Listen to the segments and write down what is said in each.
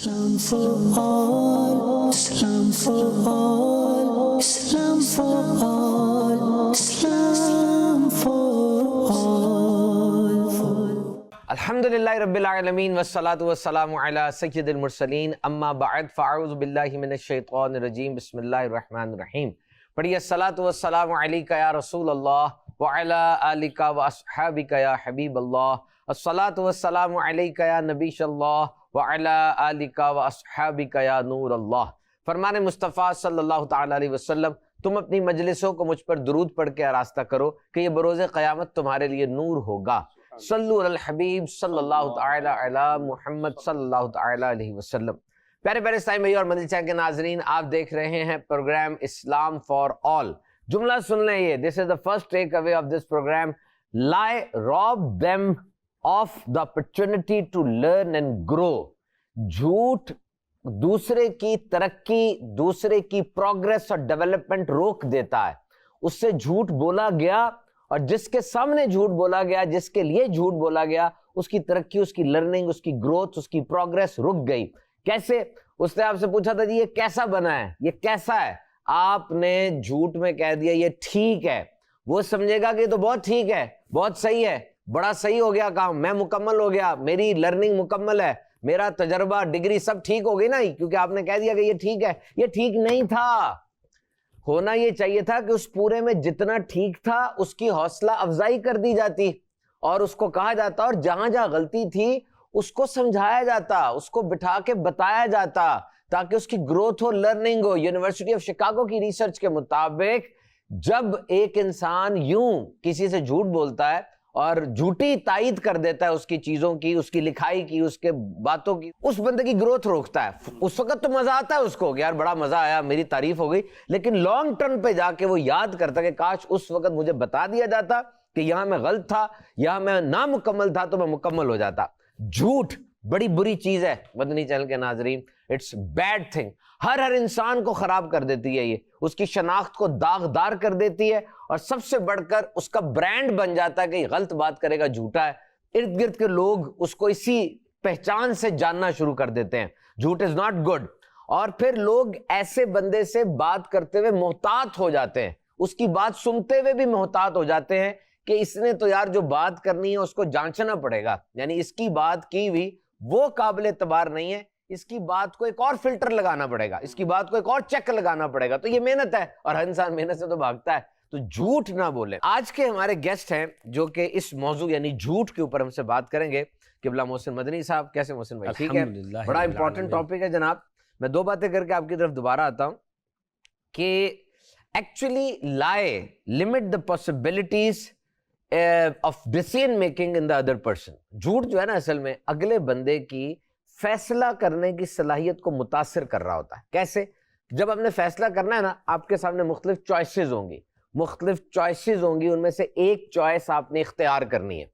Islam for all, Islam for all, Islam for all, Islam for all. الحمدللہ رب العالمین والصلاة والسلام علی سید المرسلین اما بعد فاعوذ باللہ من الشیطان الرجیم بسم اللہ الرحمن الرحیم. پڑھیے الصلاة والسلام علیکہ یا رسول اللہ وعلی آلکہ واصحابکہ یا حبیب اللہ. الصلاة والسلام علیکہ یا نبی اللہ وعلی آلکہ واصحابکہ یا نور اللہ. فرمان مصطفیٰ صلی اللہ تعالی علیہ وسلم، تم اپنی مجلسوں کو مجھ پر درود پڑھ کے آراستہ کرو کہ یہ بروز قیامت تمہارے لیے نور ہوگا. صلو علی الحبیب صلی اللہ تعالی علی محمد صلی اللہ تعالی علیہ وسلم. پیارے پیارے اسلامی بھائی اور مدنی چینل کے ناظرین، آپ دیکھ رہے ہیں پروگرام اسلام فار آل. جملہ سن لیں یہ، this is the first takeaway of this program. Lie rob them of the opportunity to learn and grow. جھوٹ دوسرے کی ترقی، دوسرے کی پروگریس اور ڈیولپمنٹ روک دیتا ہے. اس سے جھوٹ بولا گیا اور جس کے سامنے جھوٹ بولا گیا، جس کے لیے جھوٹ بولا گیا، اس کی ترقی، اس کی لرننگ، اس کی گروتھ، اس کی پروگریس رک گئی. کیسے؟ اس نے آپ سے پوچھا تھا جی یہ کیسا بنا ہے، یہ کیسا ہے؟ آپ نے جھوٹ میں کہہ دیا یہ ٹھیک ہے. وہ سمجھے گا کہ یہ تو بہت ٹھیک ہے، بہت صحیح ہے، بڑا صحیح ہو گیا کام، میں مکمل ہو گیا، میری لرننگ مکمل ہے، میرا تجربہ، ڈگری سب ٹھیک ہو گئی نا، کیونکہ آپ نے کہہ دیا کہ یہ ٹھیک ہے. یہ ٹھیک نہیں تھا. ہونا یہ چاہیے تھا کہ اس پورے میں جتنا ٹھیک تھا اس کی حوصلہ افزائی کر دی جاتی اور اس کو کہا جاتا، اور جہاں جہاں غلطی تھی اس کو سمجھایا جاتا، اس کو بٹھا کے بتایا جاتا تاکہ اس کی growth who, learning who. University of Chicago کی ریسرچ کے مطابق جب ایک انسان یوں کسی سے جھوٹ بولتا ہے اور جھوٹی تائید کر دیتا ہے اس کی چیزوں کی، اس کی لکھائی کی، اس کے باتوں کی، اس بندے کی گروتھ روکتا ہے. اس وقت تو مزہ آتا ہے اس کو کہ یار بڑا مزہ آیا، میری تعریف ہو گئی، لیکن لانگ ٹرم پہ جا کے وہ یاد کرتا کہ کاش اس وقت مجھے بتا دیا جاتا کہ یہاں میں غلط تھا، یہاں میں نامکمل تھا تو میں مکمل ہو جاتا. جھوٹ بڑی بری چیز ہے مدنی چینل کے ناظرین. It's bad thing. ہر انسان کو خراب کر دیتی ہے، یہ اس کی شناخت کو داغدار کر دیتی ہے، اور سب سے بڑھ کر اس کا برانڈ بن جاتا ہے کہ یہ غلط بات کرے گا، جھوٹا ہے. ارد گرد کے لوگ اس کو اسی پہچان سے جاننا شروع کر دیتے ہیں. جھوٹ از ناٹ گڈ. اور پھر لوگ ایسے بندے سے بات کرتے ہوئے محتاط ہو جاتے ہیں، اس کی بات سنتے ہوئے بھی محتاط ہو جاتے ہیں کہ اس نے تو یار جو بات کرنی ہے اس کو جانچنا پڑے گا، یعنی اس کی بات کی ہوئی وہ قابل اعتبار نہیں ہے، اس کی بات کو ایک اور فلٹر لگانا پڑے گا، اس کی بات کو ایک اور چیک لگانا پڑے گا. تو یہ محنت ہے اور ہر انسان محنت سے تو بھاگتا ہے. تو جھوٹ نہ بولیں. آج کے ہمارے گیسٹ ہیں جو کہ اس موضوع یعنی جھوٹ کے اوپر ہم سے بات کریں گے. قبلہ محسن مدنی صاحب، کیسے محسن بھائی؟ ٹھیک ہے، بڑا امپورٹنٹ ٹاپک ہے جناب. میں دو باتیں کر کے آپ کی طرف دوبارہ آتا ہوں کہ ایکچولی لائے limit the possibilities of decision making in the other person. جھوٹ جو ہے نا اصل میں اگلے بندے کی فیصلہ کرنے کی صلاحیت کو متاثر کر رہا ہوتا ہے. کیسے؟ جب آپ نے فیصلہ کرنا ہے نا، آپ کے سامنے مختلف چوائسز ہوں گی، ان میں سے ایک چوائس آپ نے اختیار کرنی ہے.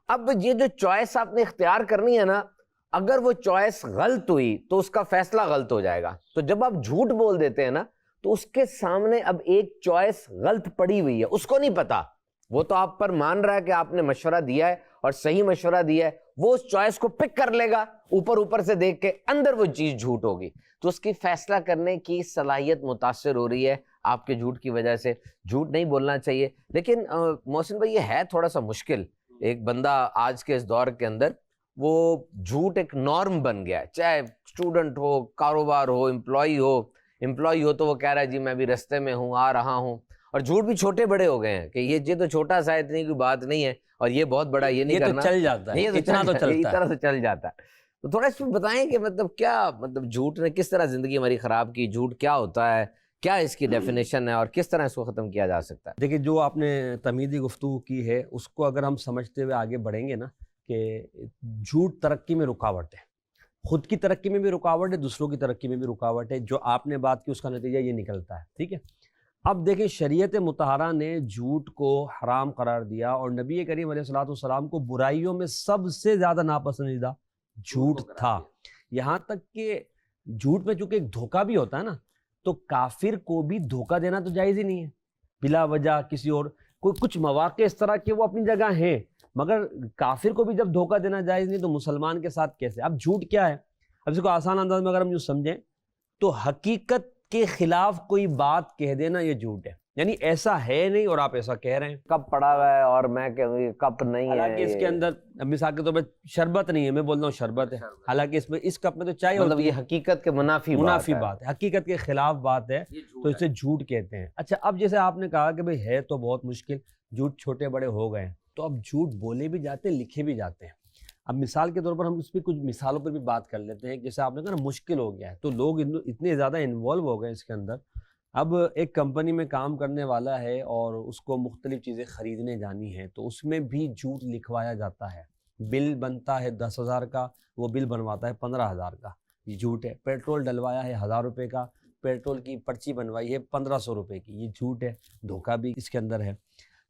اب یہ جو چوائس آپ نے اختیار کرنی ہے نا، اگر وہ چوائس غلط ہوئی تو اس کا فیصلہ غلط ہو جائے گا. تو جب آپ جھوٹ بول دیتے ہیں نا تو اس کے سامنے اب ایک چوائس غلط پڑی ہوئی ہے، اس کو نہیں پتا. وہ تو آپ پر مان رہا ہے کہ آپ نے مشورہ دیا ہے اور صحیح مشورہ دیا ہے، وہ اس چوائس کو پک کر لے گا اوپر سے دیکھ کے، اندر وہ چیز جھوٹ ہوگی. تو اس کی فیصلہ کرنے کی صلاحیت متاثر ہو رہی ہے آپ کے جھوٹ کی وجہ سے. جھوٹ نہیں بولنا چاہیے، لیکن محسن بھائی یہ ہے تھوڑا سا مشکل. ایک بندہ آج کے اس دور کے اندر وہ جھوٹ ایک نارم بن گیا ہے، چاہے اسٹوڈنٹ ہو، کاروبار ہو، امپلائی ہو تو وہ کہہ رہا ہے جی میں بھی رستے میں ہوں، آ رہا ہوں. اور جھوٹ بھی چھوٹے بڑے ہو گئے ہیں کہ یہ تو چھوٹا سا ہے، اتنی کوئی بات نہیں ہے، اور یہ بہت بڑا، یہ نہیں کرنا، یہ تو چل جاتا ہے، اتنا تو چلتا ہے، اس طرح سے چل جاتا ہے. تو تھوڑا اس میں بتائیں کہ مطلب جھوٹ نے کس طرح زندگی ہماری خراب کی، جھوٹ کیا ہوتا ہے، کیا اس کی ڈیفینیشن ہے اور کس طرح اس کو ختم کیا جا سکتا ہے؟ دیکھیں جو آپ نے تمیزی گفتگو کی ہے اس کو اگر ہم سمجھتے ہوئے آگے بڑھیں گے نا کہ جھوٹ ترقی میں رکاوٹ ہے، خود کی ترقی میں بھی رکاوٹ ہے، دوسروں کی ترقی میں بھی رکاوٹ ہے. جو آپ نے بات کی اس کا نتیجہ یہ نکلتا ہے. ٹھیک ہے، اب دیکھیں شریعت مطہرہ نے جھوٹ کو حرام قرار دیا، اور نبی کریم علیہ الصلوۃ والسلام کو برائیوں میں سب سے زیادہ ناپسندیدہ جھوٹ تھا. یہاں تک کہ جھوٹ میں چونکہ ایک دھوکہ بھی ہوتا ہے نا، تو کافر کو بھی دھوکہ دینا تو جائز ہی نہیں ہے بلا وجہ کسی اور. کچھ مواقع اس طرح کے وہ اپنی جگہ ہیں، مگر کافر کو بھی جب دھوکہ دینا جائز نہیں تو مسلمان کے ساتھ کیسے؟ اب جھوٹ کیا ہے؟ اب اس کو آسان انداز میں اگر ہم یوں سمجھیں تو حقیقت کے خلاف کوئی بات کہہ دینا یہ جھوٹ ہے، یعنی ایسا ہے نہیں اور آپ ایسا کہہ رہے ہیں۔ کپ پڑا ہوا ہے اور میں کہوں یہ کپ نہیں ہے، حالانکہ اس کے اندر مثال کے طور پہ شربت نہیں ہے، میں بولتا ہوں شربت ہے، حالانکہ اس کپ میں تو چائے مطلب ہوتی ہے، یہ حقیقت کے منافی بات ہے، حقیقت کے خلاف بات ہے تو اسے جھوٹ کہتے ہیں۔ اچھا اب جیسے آپ نے کہا کہ بھئی ہے تو بہت مشکل، جھوٹ چھوٹے بڑے ہو گئے ہیں، تو اب جھوٹ بولے بھی جاتے ہیں لکھے بھی جاتے ہیں۔ اب مثال کے طور پر ہم اس پہ کچھ مثالوں پر بھی بات کر لیتے ہیں، جیسے آپ نے کہا نا مشکل ہو گیا ہے، تو لوگ اتنے زیادہ انوالو ہو گئے اس کے اندر۔ اب ایک کمپنی میں کام کرنے والا ہے اور اس کو مختلف چیزیں خریدنے جانی ہیں، تو اس میں بھی جھوٹ لکھوایا جاتا ہے، بل بنتا ہے 10,000 کا، وہ بل بنواتا ہے 15,000 کا، یہ جھوٹ ہے۔ پیٹرول ڈلوایا ہے 1,000 روپے کا، پیٹرول کی پرچی بنوائی ہے 1,500 روپے کی، یہ جھوٹ ہے، دھوکہ بھی اس کے اندر ہے۔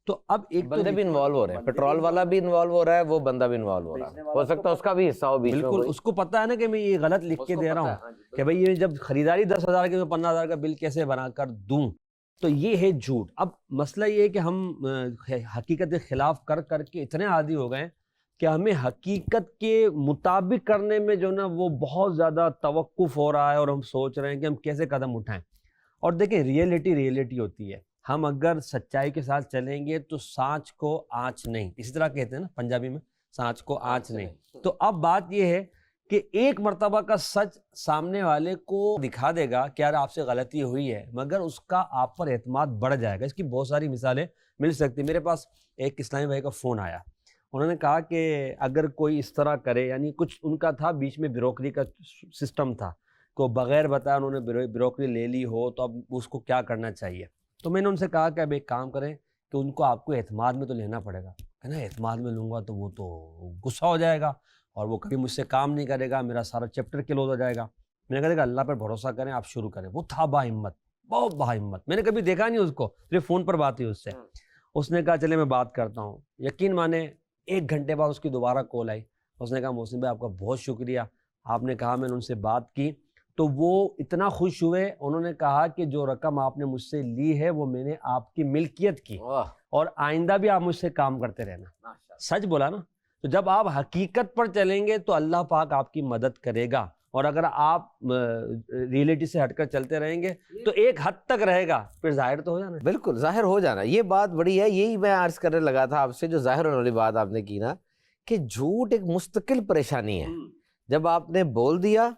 تو اب ایک بندے بھی انوالو ہو رہے ہیں، پیٹرول والا بھی انوالو ہو رہا ہے، وہ بندہ بھی انوالو ہو رہا ہے، ہو سکتا ہے اس کا بھی حصہ ہو بیچ میں، بالکل اس کو پتہ ہے نا کہ میں یہ غلط لکھ کے دے رہا ہوں کہ بھئی یہ جب خریداری 10,000 کی، میں 15,000 کا بل کیسے بنا کر دوں، تو یہ ہے جھوٹ۔ اب مسئلہ یہ ہے کہ ہم حقیقت کے خلاف کر کر کے اتنے عادی ہو گئے ہیں کہ ہمیں حقیقت کے مطابق کرنے میں جو نا وہ بہت زیادہ توقف ہو رہا ہے، اور ہم سوچ رہے ہیں کہ ہم کیسے قدم اٹھائیں۔ اور دیکھیں ریئلٹی ہوتی ہے، ہم اگر سچائی کے ساتھ چلیں گے تو سانچ کو آنچ نہیں، اسی طرح کہتے ہیں نا پنجابی میں، سانچ کو آنچ نہیں۔ تو اب بات یہ ہے کہ ایک مرتبہ کا سچ سامنے والے کو دکھا دے گا کہ یار آپ سے غلطی ہوئی ہے، مگر اس کا آپ پر اعتماد بڑھ جائے گا۔ اس کی بہت ساری مثالیں مل سکتی۔ میرے پاس ایک اسلامی بھائی کا فون آیا، انہوں نے کہا کہ اگر کوئی اس طرح کرے، یعنی کچھ ان کا تھا بیچ میں بروکری کا سسٹم تھا، کو بغیر بتایا انہوں نے بروکری لے لی ہو، تو اب اس کو کیا کرنا چاہیے۔ تو میں نے ان سے کہا کہ اب ایک کام کریں کہ ان کو آپ کو اعتماد میں تو لینا پڑے گا، ہے نا، اعتماد میں لوں گا تو وہ تو غصہ ہو جائے گا اور وہ کبھی مجھ سے کام نہیں کرے گا، میرا سارا چیپٹر کلوز ہو جائے گا۔ میں نے کہا کہ اللہ پر بھروسہ کریں، آپ شروع کریں۔ وہ تھا با ہمت، بہت با ہمت، میں نے کبھی دیکھا نہیں اس کو، صرف فون پر بات ہوئی اس سے۔ اس نے کہا چلے میں بات کرتا ہوں، یقین مانے 1 گھنٹے بعد اس کی دوبارہ کال آئی، اس نے کہا محسن بھائی آپ کا بہت شکریہ، آپ نے کہا، میں نے ان سے بات کی تو وہ اتنا خوش ہوئے، انہوں نے کہا کہ جو رقم آپ نے مجھ سے لی ہے وہ میں نے آپ کی ملکیت کی، اور آئندہ بھی آپ مجھ سے کام کرتے رہنا۔ سچ بولا نا؟ تو جب آپ حقیقت پر چلیں گے تو اللہ پاک آپ کی مدد کرے گا، اور اگر آپ ریئلٹی سے ہٹ کر چلتے رہیں گے تو ایک حد تک رہے گا، پھر ظاہر تو ہو جانا۔ بالکل ظاہر ہو جانا، یہ بات بڑی ہے، یہی میں عرض کرنے لگا تھا آپ سے، جو ظاہر ہونے والی بات آپ نے کی نا، کہ جھوٹ ایک مستقل پریشانی ہے۔ جب آپ نے بول دیا،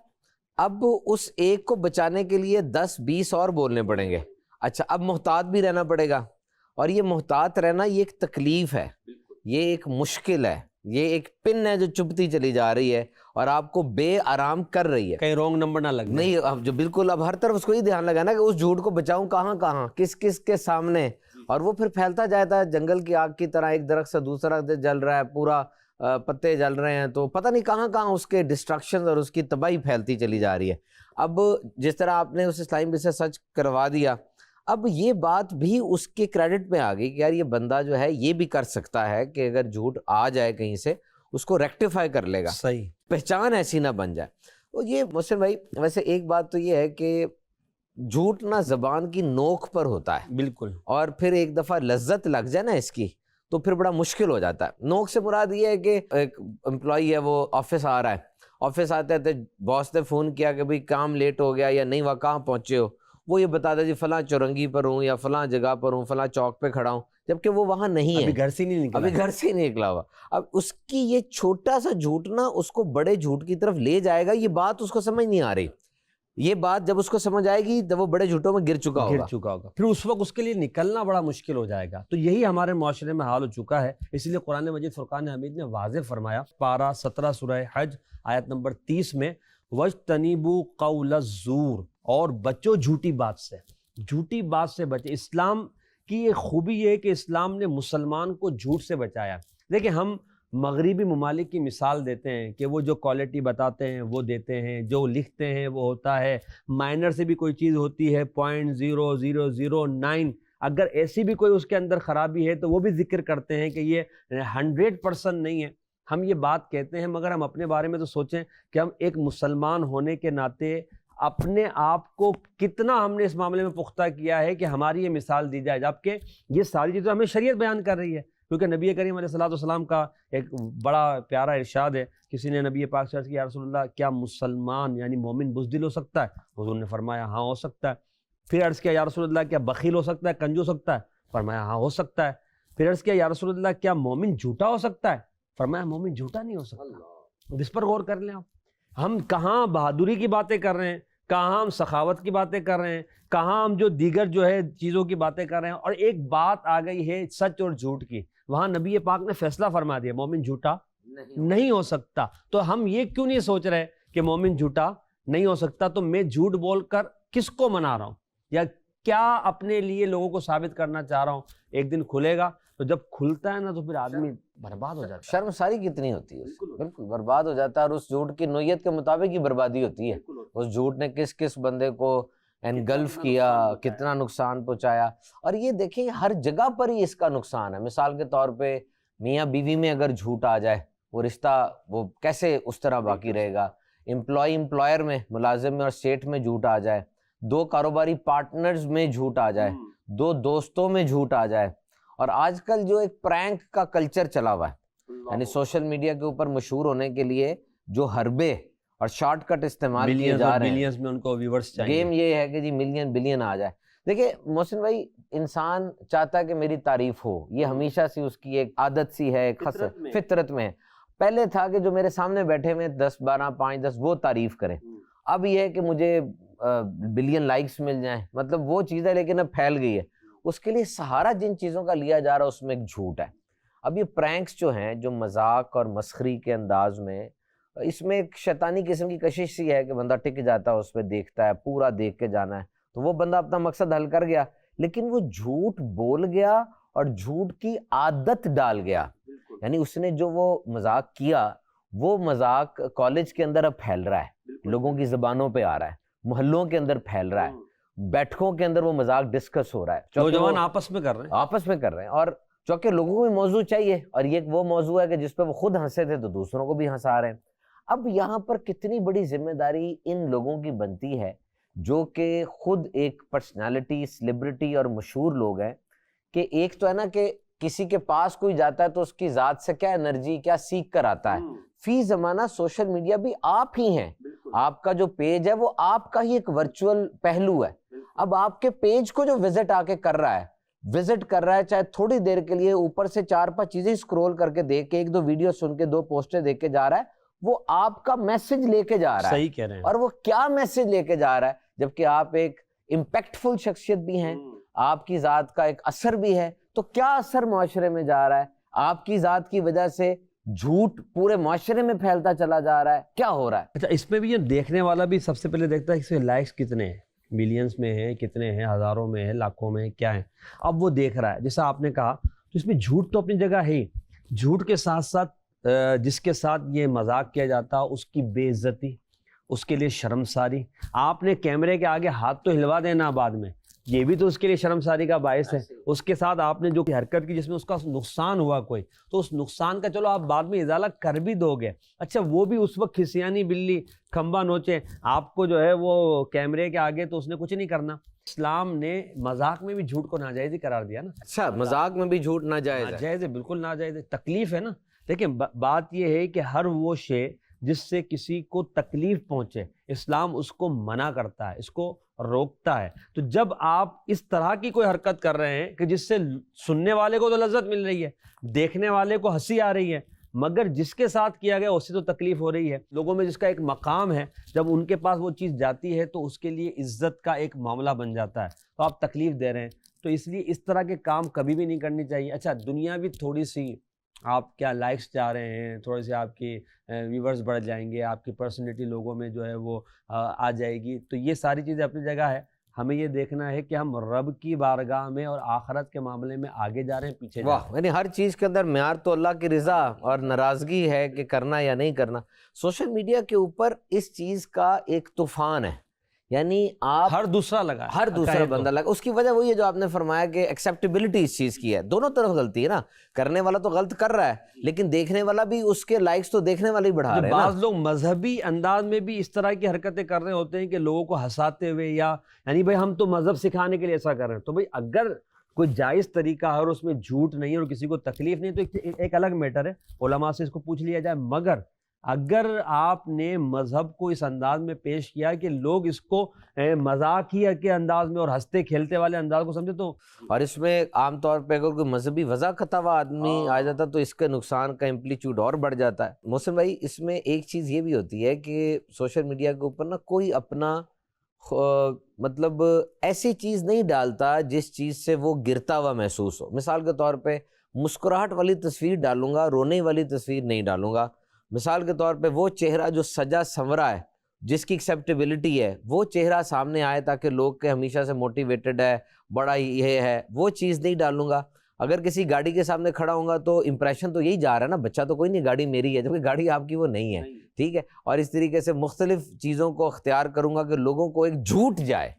اب اس ایک کو بچانے کے لیے 10-20 اور بولنے پڑیں گے۔ اچھا اب محتاط بھی رہنا پڑے گا، اور یہ محتاط رہنا یہ ایک تکلیف ہے، یہ ایک مشکل ہے، یہ ایک پن ہے جو چبھتی چلی جا رہی ہے اور آپ کو بے آرام کر رہی ہے، کہیں رونگ نمبر نہ لگے۔ نہیں اب جو بالکل اب ہر طرف اس کو یہ دھیان لگانا کہ اس جھوٹ کو بچاؤں کہاں کہاں، کس کس کے سامنے، اور وہ پھر پھیلتا جاتا ہے جنگل کی آگ کی طرح، ایک درخت سے دوسرا جل رہا ہے، پورا پتے جل رہے ہیں، تو پتہ نہیں کہاں کہاں اس کے ڈسٹرکشن اور اس کی تباہی پھیلتی چلی جا رہی ہے۔ اب جس طرح آپ نے اس اسلام بھی سے سچ کروا دیا، اب یہ بات بھی اس کے کریڈٹ میں آ گئی کہ یار یہ بندہ جو ہے یہ بھی کر سکتا ہے کہ اگر جھوٹ آ جائے کہیں سے اس کو ریکٹیفائی کر لے گا، صحیح، پہچان ایسی نہ بن جائے۔ تو یہ محسن بھائی ویسے ایک بات تو یہ ہے کہ جھوٹ نہ زبان کی نوک پر ہوتا ہے، بالکل، اور پھر ایک دفعہ لذت لگ جائے نا اس کی تو پھر بڑا مشکل ہو جاتا ہے۔ نوک سے مراد یہ ہے کہ ایک امپلائی ہے، وہ آفس آ رہا ہے، آفس آتے تھے باس نے فون کیا کہ بھئی کام لیٹ ہو گیا یا نہیں، وہاں کہاں پہنچے ہو، وہ یہ بتا دے جی فلاں چورنگی پر ہوں یا فلاں جگہ پر ہوں، فلاں چوک پہ کھڑا ہوں، جبکہ وہ وہاں نہیں ہے، ابھی گھر سے نہیں نکلا، ابھی گھر سے نہیں نکلا ہوا۔ اب اس کی یہ چھوٹا سا جھوٹ نا اس کو بڑے جھوٹ کی طرف لے جائے گا، یہ بات اس کو سمجھ نہیں آ رہی، یہ بات جب اس کو سمجھ آئے گی جب وہ بڑے جھوٹوں میں گر چکا ہوگا، پھر اس وقت اس کے لیے نکلنا بڑا مشکل ہو جائے گا۔ تو یہی ہمارے معاشرے میں حال ہو چکا ہے، اس لیے قرآن مجید فرقان حمید نے واضح فرمایا، پارہ 17 سورہ حج آیت نمبر 30 میں، وَاجْتَنِبُوا قَوْلَ الزُّورِ، اور بچو جھوٹی بات سے، جھوٹی بات سے بچے۔ اسلام کی یہ خوبی یہ ہے کہ اسلام نے مسلمان کو جھوٹ سے بچایا۔ دیکھیں ہم مغربی ممالک کی مثال دیتے ہیں کہ وہ جو کوالٹی بتاتے ہیں وہ دیتے ہیں، جو لکھتے ہیں وہ ہوتا ہے، مائنر سے بھی کوئی چیز ہوتی ہے 0.0009، اگر ایسی بھی کوئی اس کے اندر خرابی ہے تو وہ بھی ذکر کرتے ہیں کہ یہ 100% نہیں ہے۔ ہم یہ بات کہتے ہیں، مگر ہم اپنے بارے میں تو سوچیں کہ ہم ایک مسلمان ہونے کے ناطے اپنے آپ کو کتنا ہم نے اس معاملے میں پختہ کیا ہے کہ ہماری یہ مثال دی جائے، جبکہ یہ ساری چیزیں ہمیں شریعت بیان کر رہی ہے کیونکہ نبی کریم علیہ الصلوۃ والسلام کا ایک بڑا پیارا ارشاد ہے. کسی نے نبی پاک سے عرض کیا یا رسول اللہ کیا مسلمان یعنی مومن بزدل ہو سکتا ہے؟ حضور نے فرمایا ہاں ہو سکتا ہے. پھر عرض کیا یا رسول اللہ کیا بخیل ہو سکتا ہے، کنجوس ہو سکتا ہے؟ فرمایا ہاں ہو سکتا ہے. پھر عرض کیا یا رسول اللہ کیا مومن جھوٹا ہو سکتا ہے؟ فرمایا مومن جھوٹا نہیں ہو سکتا. اس پر غور کر لیں آپ، ہم کہاں بہادری کی باتیں کر رہے ہیں، کہاں ہم سخاوت کی باتیں کر رہے ہیں، کہاں ہم جو دیگر جو ہے چیزوں کی باتیں کر رہے ہیں. اور ایک بات آ گئی ہے سچ اور جھوٹ کی، وہاں نبی پاک نے فیصلہ فرما دیا مومن جھوٹا نہیں ہو سکتا. تو ہم یہ کیوں نہیں سوچ رہے کہ مومن جھوٹا نہیں ہو سکتا، تو میں جھوٹ بول کر کس کو منا رہا ہوں یا کیا اپنے لیے لوگوں کو ثابت کرنا چاہ رہا ہوں؟ ایک دن کھلے گا تو جب کھلتا ہے نا تو پھر آدمی برباد ہو جاتا ہے. شرمساری کتنی ہوتی ہے، بالکل برباد ہو جاتا ہے. اور اس جھوٹ کی نوعیت کے مطابق ہی بربادی ہوتی ہے. اس جھوٹ نے کس کس بندے کو انگلف کیا، کتنا نقصان پہنچایا. اور یہ دیکھیں ہر جگہ پر ہی اس کا نقصان ہے. مثال کے طور پہ میاں بیوی میں اگر جھوٹ آ جائے وہ رشتہ وہ کیسے اس طرح باقی رہے گا. امپلائر میں، ملازم میں اور سیٹ میں جھوٹ آ جائے، دو کاروباری پارٹنرز میں جھوٹ آ جائے، دو دوستوں میں جھوٹ آ جائے. اور آج کل جو ایک پرینک کا کلچر چلا ہوا ہے، یعنی سوشل میڈیا کے اوپر مشہور ہونے کے لیے جو حربے اور شارٹ کٹ استعمال کیے جا رہے ہیں، ملینز میں ان کو ویورز چاہیے. گیم یہ ہے کہ جی ملین بلین آ جائے. دیکھیں محسن بھائی، انسان چاہتا ہے کہ میری تعریف ہو، یہ ہمیشہ سے اس کی ایک عادت سی ہے، ایک فطرت میں ہے. پہلے تھا کہ جو میرے سامنے بیٹھے ہوئے 10 12 5 10 وہ تعریف کریں. اب یہ ہے کہ مجھے بلین لائکس مل جائیں، مطلب وہ چیز ہے لیکن اب پھیل گئی ہے. اس کے لیے سہارا جن چیزوں کا لیا جا رہا ہے اس میں ایک جھوٹ ہے. اب یہ پرینکس جو ہیں جو مذاق اور مسخری کے انداز میں، اس میں ایک شیطانی قسم کی کشش سی ہے کہ بندہ ٹک جاتا ہے، اس پہ دیکھتا ہے، پورا دیکھ کے جانا ہے. تو وہ بندہ اپنا مقصد حل کر گیا، لیکن وہ جھوٹ بول گیا اور جھوٹ کی عادت ڈال گیا. یعنی اس نے جو وہ مذاق کیا، وہ مذاق کالج کے اندر اب پھیل رہا ہے، لوگوں کی زبانوں پہ آ رہا ہے، محلوں کے اندر پھیل رہا ہے، بیٹھکوں کے اندر وہ مذاق ڈسکس ہو رہا ہے، نوجوان آپس میں کر رہے ہیں. اور چونکہ لوگوں کو بھی موضوع چاہیے، اور یہ وہ موضوع ہے کہ جس پہ وہ خود ہنسے تھے تو دوسروں کو بھی ہنسا رہے ہیں. اب یہاں پر کتنی بڑی ذمہ داری ان لوگوں کی بنتی ہے جو کہ خود ایک پرسنالٹی، سیلیبریٹی اور مشہور لوگ ہیں. کہ ایک تو ہے نا کہ کسی کے پاس کوئی جاتا ہے تو اس کی ذات سے کیا انرجی، کیا سیکھ کر آتا ہے. فی زمانہ سوشل میڈیا بھی آپ ہی ہیں، آپ کا جو پیج ہے وہ آپ کا ہی ایک ورچوئل پہلو ہے. اب آپ کے پیج کو جو وزٹ آ کے کر رہا ہے چاہے تھوڑی دیر کے لیے، اوپر سے 4-5 چیزیں اسکرول کر کے دیکھ کے، 1-2 ویڈیو سن کے، 2 پوسٹیں دیکھ کے جا رہا ہے، وہ آپ کا میسج لے کے جا رہا ہے. صحیح کہہ رہے ہیں. اور وہ کیا میسج لے کے جا رہا ہے، جبکہ آپ ایک امپیکٹفل شخصیت بھی ہیں، آپ کی ذات کا ایک اثر بھی ہے. تو کیا اثر معاشرے میں جا رہا ہے؟ آپ کی ذات کی وجہ سے جھوٹ پورے معاشرے میں پھیلتا چلا جا رہا ہے. کیا ہو رہا ہے؟ اچھا، اس میں بھی یہ دیکھنے والا بھی سب سے پہلے دیکھتا ہے کہ اس میں لائکس کتنے ہیں، ملینز میں ہیں، کتنے ہیں، ہزاروں میں ہیں، لاکھوں میں ہیں، کیا ہیں. اب وہ دیکھ رہا ہے. جیسا آپ نے کہا تو اس میں جھوٹ تو اپنی جگہ ہے ہی. جھوٹ کے ساتھ ساتھ جس کے ساتھ یہ مذاق کیا جاتا ہے اس کی بے عزتی، اس کے لیے شرمساری. آپ نے کیمرے کے آگے ہاتھ تو ہلوا دینا بعد میں، یہ بھی تو اس کے لیے شرمساری کا باعث ہے. اس کے ساتھ آپ نے جو حرکت کی جس میں اس کا نقصان ہوا کوئی، تو اس نقصان کا چلو آپ بعد میں ازالہ کر بھی دو گے. اچھا، وہ بھی اس وقت کھسیانی بلی کھمبا نوچے آپ کو جو ہے وہ کیمرے کے آگے، تو اس نے کچھ نہیں کرنا. اسلام نے مذاق میں بھی جھوٹ کو ناجائز ہی قرار دیا نا. اچھا، مذاق میں بھی جھوٹ ناجائز ہے؟ ناجائز ہے، بالکل ناجائز ہے. تکلیف ہے نا. دیکھیں بات یہ ہے کہ ہر وہ شے جس سے کسی کو تکلیف پہنچے، اسلام اس کو منع کرتا ہے، اس کو روکتا ہے. تو جب آپ اس طرح کی کوئی حرکت کر رہے ہیں کہ جس سے سننے والے کو تو لذت مل رہی ہے، دیکھنے والے کو ہنسی آ رہی ہے، مگر جس کے ساتھ کیا گیا اس سے تو تکلیف ہو رہی ہے. لوگوں میں جس کا ایک مقام ہے، جب ان کے پاس وہ چیز جاتی ہے تو اس کے لیے عزت کا ایک معاملہ بن جاتا ہے. تو آپ تکلیف دے رہے ہیں، تو اس لیے اس طرح کے کام کبھی بھی نہیں کرنی چاہیے. اچھا، دنیا بھی تھوڑی سی آپ کیا لائکس چاہ رہے ہیں، تھوڑے سے آپ کی ویورز بڑھ جائیں گے، آپ کی پرسنالٹی لوگوں میں جو ہے وہ آ جائے گی، تو یہ ساری چیزیں اپنی جگہ ہے. ہمیں یہ دیکھنا ہے کہ ہم رب کی بارگاہ میں اور آخرت کے معاملے میں آگے جا رہے ہیں، پیچھے جا رہے ہیں. یعنی ہر چیز کے اندر معیار تو اللہ کی رضا اور ناراضگی ہے کہ کرنا یا نہیں کرنا. سوشل میڈیا کے اوپر اس چیز کا ایک طوفان ہے، یعنی آپ ہر دوسرا لگا، ہر دوسرا بندہ لگا. اس کی وجہ وہی ہے جو آپ نے فرمایا کہ ایکسیپٹیبلٹی اس چیز کی ہے. دونوں طرف غلطی ہے نا، کرنے والا تو غلط کر رہا ہے، لیکن دیکھنے والا بھی اس کے لائکس تو دیکھنے والے ہی بڑھا رہے ہیں. بعض لوگ مذہبی انداز میں بھی اس طرح کی حرکتیں کر رہے ہوتے ہیں کہ لوگوں کو ہنساتے ہوئے، یا یعنی بھائی ہم تو مذہب سکھانے کے لیے ایسا کر رہے ہیں. تو بھائی اگر کوئی جائز طریقہ ہے اور اس میں جھوٹ نہیں ہے اور کسی کو تکلیف نہیں، تو ایک الگ میٹر ہے، علماء سے اس کو پوچھ لیا جائے۔ مگر اگر آپ نے مذہب کو اس انداز میں پیش کیا کہ لوگ اس کو مذاقیہ کے انداز میں اور ہنستے کھیلتے والے انداز کو سمجھے، تو اور اس میں عام طور پہ اگر کوئی مذہبی وضع کرتا ہوا آدمی آ جاتا تو اس کے نقصان کا امپلیٹیوڈ اور بڑھ جاتا ہے۔ محسن بھائی، اس میں ایک چیز یہ بھی ہوتی ہے کہ سوشل میڈیا کے اوپر نا کوئی اپنا مطلب ایسی چیز نہیں ڈالتا جس چیز سے وہ گرتا ہوا محسوس ہو۔ مثال کے طور پہ مسکراہٹ والی تصویر ڈالوں گا، رونے والی تصویر نہیں ڈالوں گا۔ مثال کے طور پہ وہ چہرہ جو سجا سنورا ہے، جس کی ایکسیپٹیبلٹی ہے، وہ چہرہ سامنے آئے تاکہ لوگ کہ ہمیشہ سے موٹیویٹڈ ہے، بڑا یہ ہے، وہ چیز نہیں ڈالوں گا۔ اگر کسی گاڑی کے سامنے کھڑا ہوں گا تو امپریشن تو یہی جا رہا ہے نا، بچہ تو کوئی نہیں، گاڑی میری ہے، جبکہ گاڑی آپ کی وہ نہیں ہے، ٹھیک ہے۔ اور اس طریقے سے مختلف چیزوں کو اختیار کروں گا کہ لوگوں کو ایک جھوٹ جائے،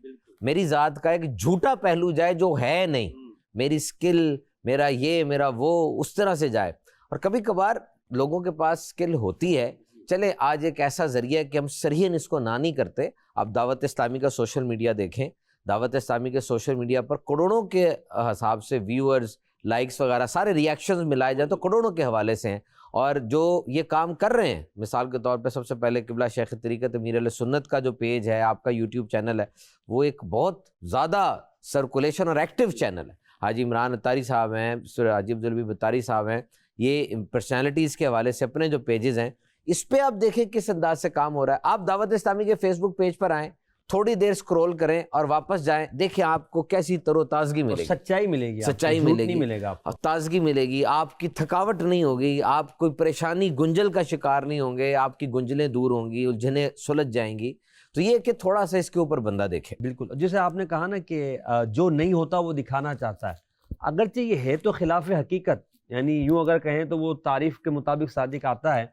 میری ذات کا ایک جھوٹا پہلو جائے جو ہے نہیں، میری سکل، میرا یہ، میرا وہ، اس طرح سے جائے۔ اور کبھی کبھار لوگوں کے پاس سکل ہوتی ہے، چلے آج ایک ایسا ذریعہ ہے کہ ہم صریحاً اس کو نہ نہیں کرتے۔ آپ دعوت اسلامی کا سوشل میڈیا دیکھیں، دعوت اسلامی کے سوشل میڈیا پر کروڑوں کے حساب سے ویورز، لائکس وغیرہ سارے ریاکشنز ملائے جائیں تو کروڑوں کے حوالے سے ہیں، اور جو یہ کام کر رہے ہیں، مثال کے طور پہ سب سے پہلے قبلہ شیخ طریقت امیر علیہ سنت کا جو پیج ہے، آپ کا یوٹیوب چینل ہے، وہ ایک بہت زیادہ سرکولیشن اور ایکٹیو چینل ہے۔ حاجی عمران اتاری صاحب ہیں، حاجی عبداللبی بطاری صاحب ہیں، یہ پرسنالٹیز کے حوالے سے اپنے جو پیجز ہیں اس پہ آپ دیکھیں کس انداز سے کام ہو رہا ہے۔ آپ دعوت اسلامی کے فیس بک پیج پر آئیں، تھوڑی دیر سکرول کریں اور واپس جائیں، دیکھیں آپ کو کیسی تر و تازگی ملے گی، سچائی ملے گی، سچائی جھوٹ ملے نہیں گی، ملے گا آپ کو۔ تازگی ملے گی، آپ کی تھکاوٹ نہیں ہوگی، آپ کوئی پریشانی گنجل کا شکار نہیں ہوں گے، آپ کی گنجلیں دور ہوں گی، الجھنیں سلجھ جائیں گی۔ تو یہ کہ تھوڑا سا اس کے اوپر بندہ دیکھے۔ بالکل، جیسے آپ نے کہا نا کہ جو نہیں ہوتا وہ دکھانا چاہتا ہے، اگرچہ یہ ہے تو خلاف حقیقت، یعنی یوں اگر کہیں تو وہ تعریف کے مطابق صادق آتا ہے،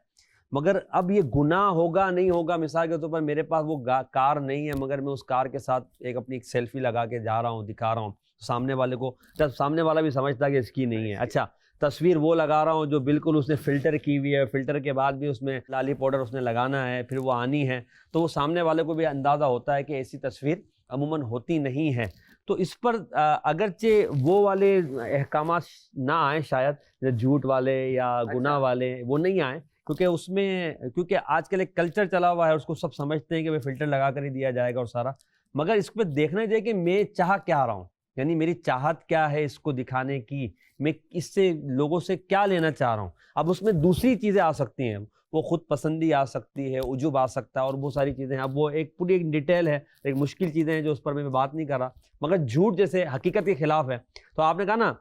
مگر اب یہ گناہ ہوگا نہیں ہوگا۔ مثال کے طور پر میرے پاس وہ کار نہیں ہے، مگر میں اس کار کے ساتھ اپنی ایک سیلفی لگا کے جا رہا ہوں، دکھا رہا ہوں سامنے والے کو، جب سامنے والا بھی سمجھتا ہے کہ اس کی نہیں ہے۔ اچھا، تصویر وہ لگا رہا ہوں جو بالکل اس نے فلٹر کی ہوئی ہے، فلٹر کے بعد بھی اس میں لالی پاؤڈر اس نے لگانا ہے، پھر وہ آنی ہے، تو وہ سامنے والے کو بھی اندازہ ہوتا ہے کہ ایسی تصویر عموماً ہوتی نہیں ہے۔ تو اس پر اگرچہ وہ والے احکامات نہ آئیں، شاید جھوٹ والے یا گناہ والے وہ نہیں آئیں، کیونکہ اس میں آج کل ایک کلچر چلا ہوا ہے، اس کو سب سمجھتے ہیں کہ فلٹر لگا کر ہی دیا جائے گا اور سارا، مگر اس پہ دیکھنا چاہیے کہ میں چاہ کیا رہا ہوں، یعنی میری چاہت کیا ہے اس کو دکھانے کی، میں اس سے لوگوں سے کیا لینا چاہ رہا ہوں۔ اب اس میں دوسری چیزیں آ سکتی ہیں، وہ خود پسندی آ سکتی ہے، عجب آ سکتا ہے، اور بہت ساری چیزیں ہیں۔ اب وہ ایک پوری ایک ڈیٹیل ہے، ایک مشکل چیزیں ہیں جو اس پر میں بات نہیں کر رہا، مگر جھوٹ جیسے حقیقت کے خلاف ہے، تو آپ نے کہا نا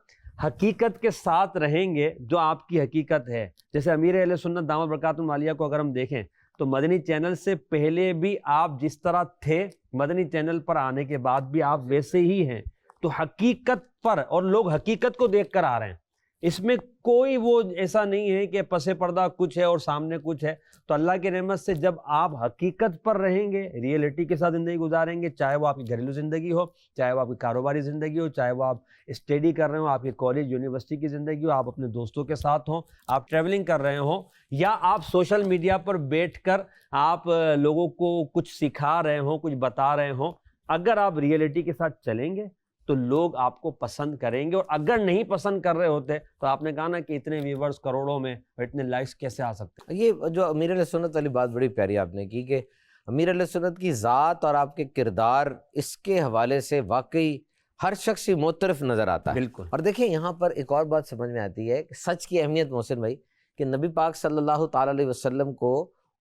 حقیقت کے ساتھ رہیں گے جو آپ کی حقیقت ہے۔ جیسے امیر اہل سنت دامت برکاتہم العالیہ کو اگر ہم دیکھیں تو مدنی چینل سے پہلے بھی آپ جس طرح تھے، مدنی چینل پر آنے کے بعد بھی آپ ویسے ہی ہیں۔ تو حقیقت پر، اور لوگ حقیقت کو دیکھ کر آ رہے ہیں، اس میں کوئی وہ ایسا نہیں ہے کہ پس پردہ کچھ ہے اور سامنے کچھ ہے۔ تو اللہ کی رحمت سے جب آپ حقیقت پر رہیں گے، ریئلٹی کے ساتھ زندگی گزاریں گے، چاہے وہ آپ کی گھریلو زندگی ہو، چاہے وہ آپ کی کاروباری زندگی ہو، چاہے وہ آپ اسٹڈی کر رہے ہوں، آپ کی کالج یونیورسٹی کی زندگی ہو، آپ اپنے دوستوں کے ساتھ ہوں، آپ ٹریولنگ کر رہے ہوں، یا آپ سوشل میڈیا پر بیٹھ کر آپ لوگوں کو کچھ سکھا رہے ہوں، کچھ بتا رہے ہوں، اگر آپ ریئلٹی کے ساتھ چلیں گے تو لوگ آپ کو پسند کریں گے۔ اور اگر نہیں پسند کر رہے ہوتے تو آپ نے کہا نا کہ اتنے ویورز کروڑوں میں اور اتنے لائکس کیسے آ سکتے ہیں۔ یہ جو امیر علیہ سنت والی بات بڑی پیاری آپ نے کی کہ امیر علیہ سنت کی ذات اور آپ کے کردار، اس کے حوالے سے واقعی ہر شخص ہی معترف نظر آتا ہے۔ بالکل۔ اور دیکھیں یہاں پر ایک اور بات سمجھ میں آتی ہے کہ سچ کی اہمیت، محسن بھائی، کہ نبی پاک صلی اللہ تعالیٰ علیہ وسلم کو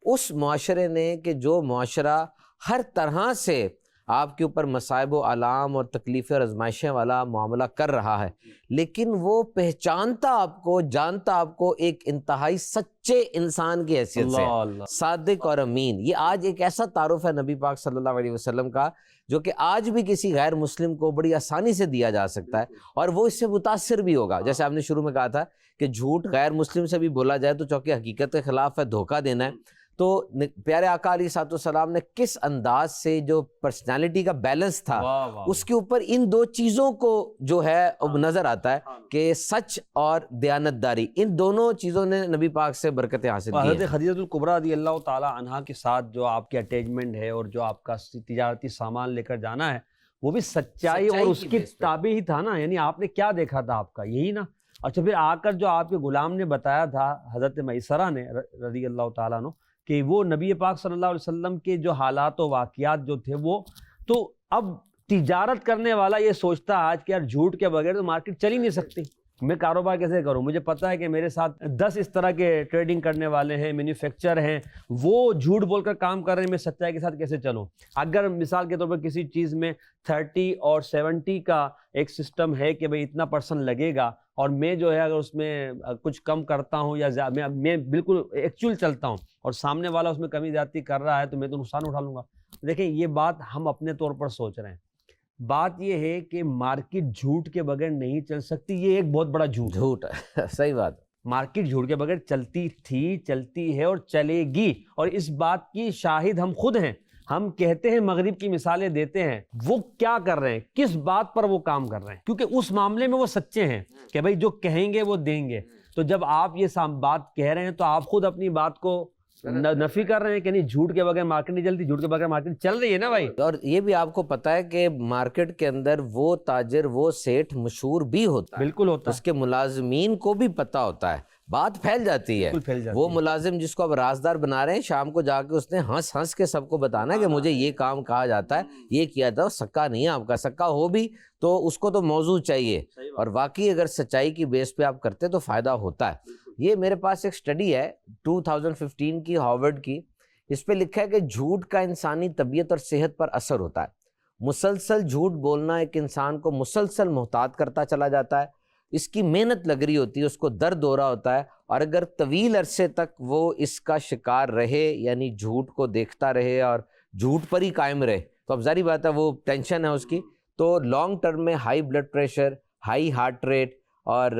اس معاشرے نے، کہ جو معاشرہ ہر طرح سے آپ کے اوپر مصائب و آلام اور تکلیفیں اور آزمائشیں والا معاملہ کر رہا ہے، لیکن وہ پہچانتا آپ کو، جانتا آپ کو ایک انتہائی سچے انسان کی حیثیت سے، صادق اور امین۔ یہ آج ایک ایسا تعارف ہے نبی پاک صلی اللہ علیہ وسلم کا جو کہ آج بھی کسی غیر مسلم کو بڑی آسانی سے دیا جا سکتا ہے، اور وہ اس سے متاثر بھی ہوگا۔ جیسے آپ نے شروع میں کہا تھا کہ جھوٹ غیر مسلم سے بھی بولا جائے تو چونکہ حقیقت کے خلاف ہے، دھوکہ دینا ہے۔ تو پیارے آقا علیہ الصلوۃ والسلام نے کس انداز سے جو پرسنالٹی کا بیلنس تھا، اس کے اوپر ان دو چیزوں کو جو ہے نظر آتا ہے کہ سچ اور دیانتداری، ان دونوں چیزوں نے نبی پاک سے برکتیں حاصل کی ہیں۔ حضرت خدیجہ الکبریٰ رضی اللہ تعالیٰ عنہا کے ساتھ جو آپ کے اٹیچمنٹ ہے اور جو آپ کا تجارتی سامان لے کر جانا ہے، وہ بھی سچائی اور اس کی تابع ہی تھا نا. یعنی آپ نے کیا دیکھا تھا آپ کا یہی نا. اچھا پھر آ کر جو آپ کے غلام نے بتایا تھا حضرت میسرہ نے رضی اللہ تعالیٰ عنہ کہ وہ نبی پاک صلی اللہ علیہ وسلم کے جو حالات و واقعات جو تھے وہ, تو اب تجارت کرنے والا یہ سوچتا ہے آج کہ یار جھوٹ کے بغیر تو مارکیٹ چل ہی نہیں سکتی, میں کاروبار کیسے کروں. مجھے پتا ہے کہ میرے ساتھ 10 اس طرح کے ٹریڈنگ کرنے والے ہیں, مینوفیکچر ہیں, وہ جھوٹ بول کر کام کر رہے ہیں, میں سچائی کے ساتھ کیسے چلوں. اگر مثال کے طور پر کسی چیز میں 30 اور 70 کا ایک سسٹم ہے کہ بھئی اتنا % لگے گا, اور میں جو ہے اگر اس میں کچھ کم کرتا ہوں یا میں بالکل ایکچوئل چلتا ہوں اور سامنے والا اس میں کمی زیادتی کر رہا ہے تو میں تو نقصان اٹھا لوں گا. دیکھیں یہ بات ہم اپنے طور پر سوچ رہے ہیں. بات یہ ہے کہ مارکیٹ جھوٹ کے بغیر نہیں چل سکتی, یہ ایک بہت بڑا جھوٹ ہے. صحیح بات. مارکیٹ جھوٹ کے بغیر چلتی تھی, چلتی ہے اور چلے گی, اور اس بات کی شاہد ہم خود ہیں. ہم کہتے ہیں مغرب کی مثالیں دیتے ہیں, وہ کیا کر رہے ہیں, کس بات پر وہ کام کر رہے ہیں, کیونکہ اس معاملے میں وہ سچے ہیں کہ بھائی جو کہیں گے وہ دیں گے. تو جب آپ یہ بات کہہ رہے ہیں تو آپ خود اپنی بات کو نفی کر رہے ہیں کہ نہیں جھوٹ کے بغیر مارکیٹ نہیں چلتی, جھوٹ کے بغیر مارکیٹ چل رہی ہے نا بھائی. اور یہ بھی آپ کو پتا ہے کہ مارکیٹ کے اندر وہ تاجر وہ سیٹھ مشہور بھی ہوتا ہے, بالکل ہوتا ہے, اس کے ملازمین کو بھی پتا ہوتا ہے, بات پھیل جاتی ہے. وہ ملازم جس کو اب رازدار بنا رہے ہیں, شام کو جا کے اس نے ہنس ہنس کے سب کو بتانا ہے کہ مجھے یہ کام کہا جاتا ہے, یہ کیا تھا. سکا نہیں ہے آپ کا, سکا ہو بھی تو اس کو تو موضوع چاہیے, اور واقعی اگر سچائی کی بیس پہ آپ کرتے تو فائدہ ہوتا ہے. یہ میرے پاس ایک سٹڈی ہے 2015 کی ہارورڈ کی, اس پہ لکھا ہے کہ جھوٹ کا انسانی طبیعت اور صحت پر اثر ہوتا ہے. مسلسل جھوٹ بولنا ایک انسان کو مسلسل محتاط کرتا چلا جاتا ہے, اس کی محنت لگ رہی ہوتی ہے, اس کو درد ہو رہا ہوتا ہے, اور اگر طویل عرصے تک وہ اس کا شکار رہے, یعنی جھوٹ کو دیکھتا رہے اور جھوٹ پر ہی قائم رہے, تو اب ظاہری بات ہے وہ ٹینشن ہے اس کی, تو لانگ ٹرم میں high blood pressure, high heart rate, اور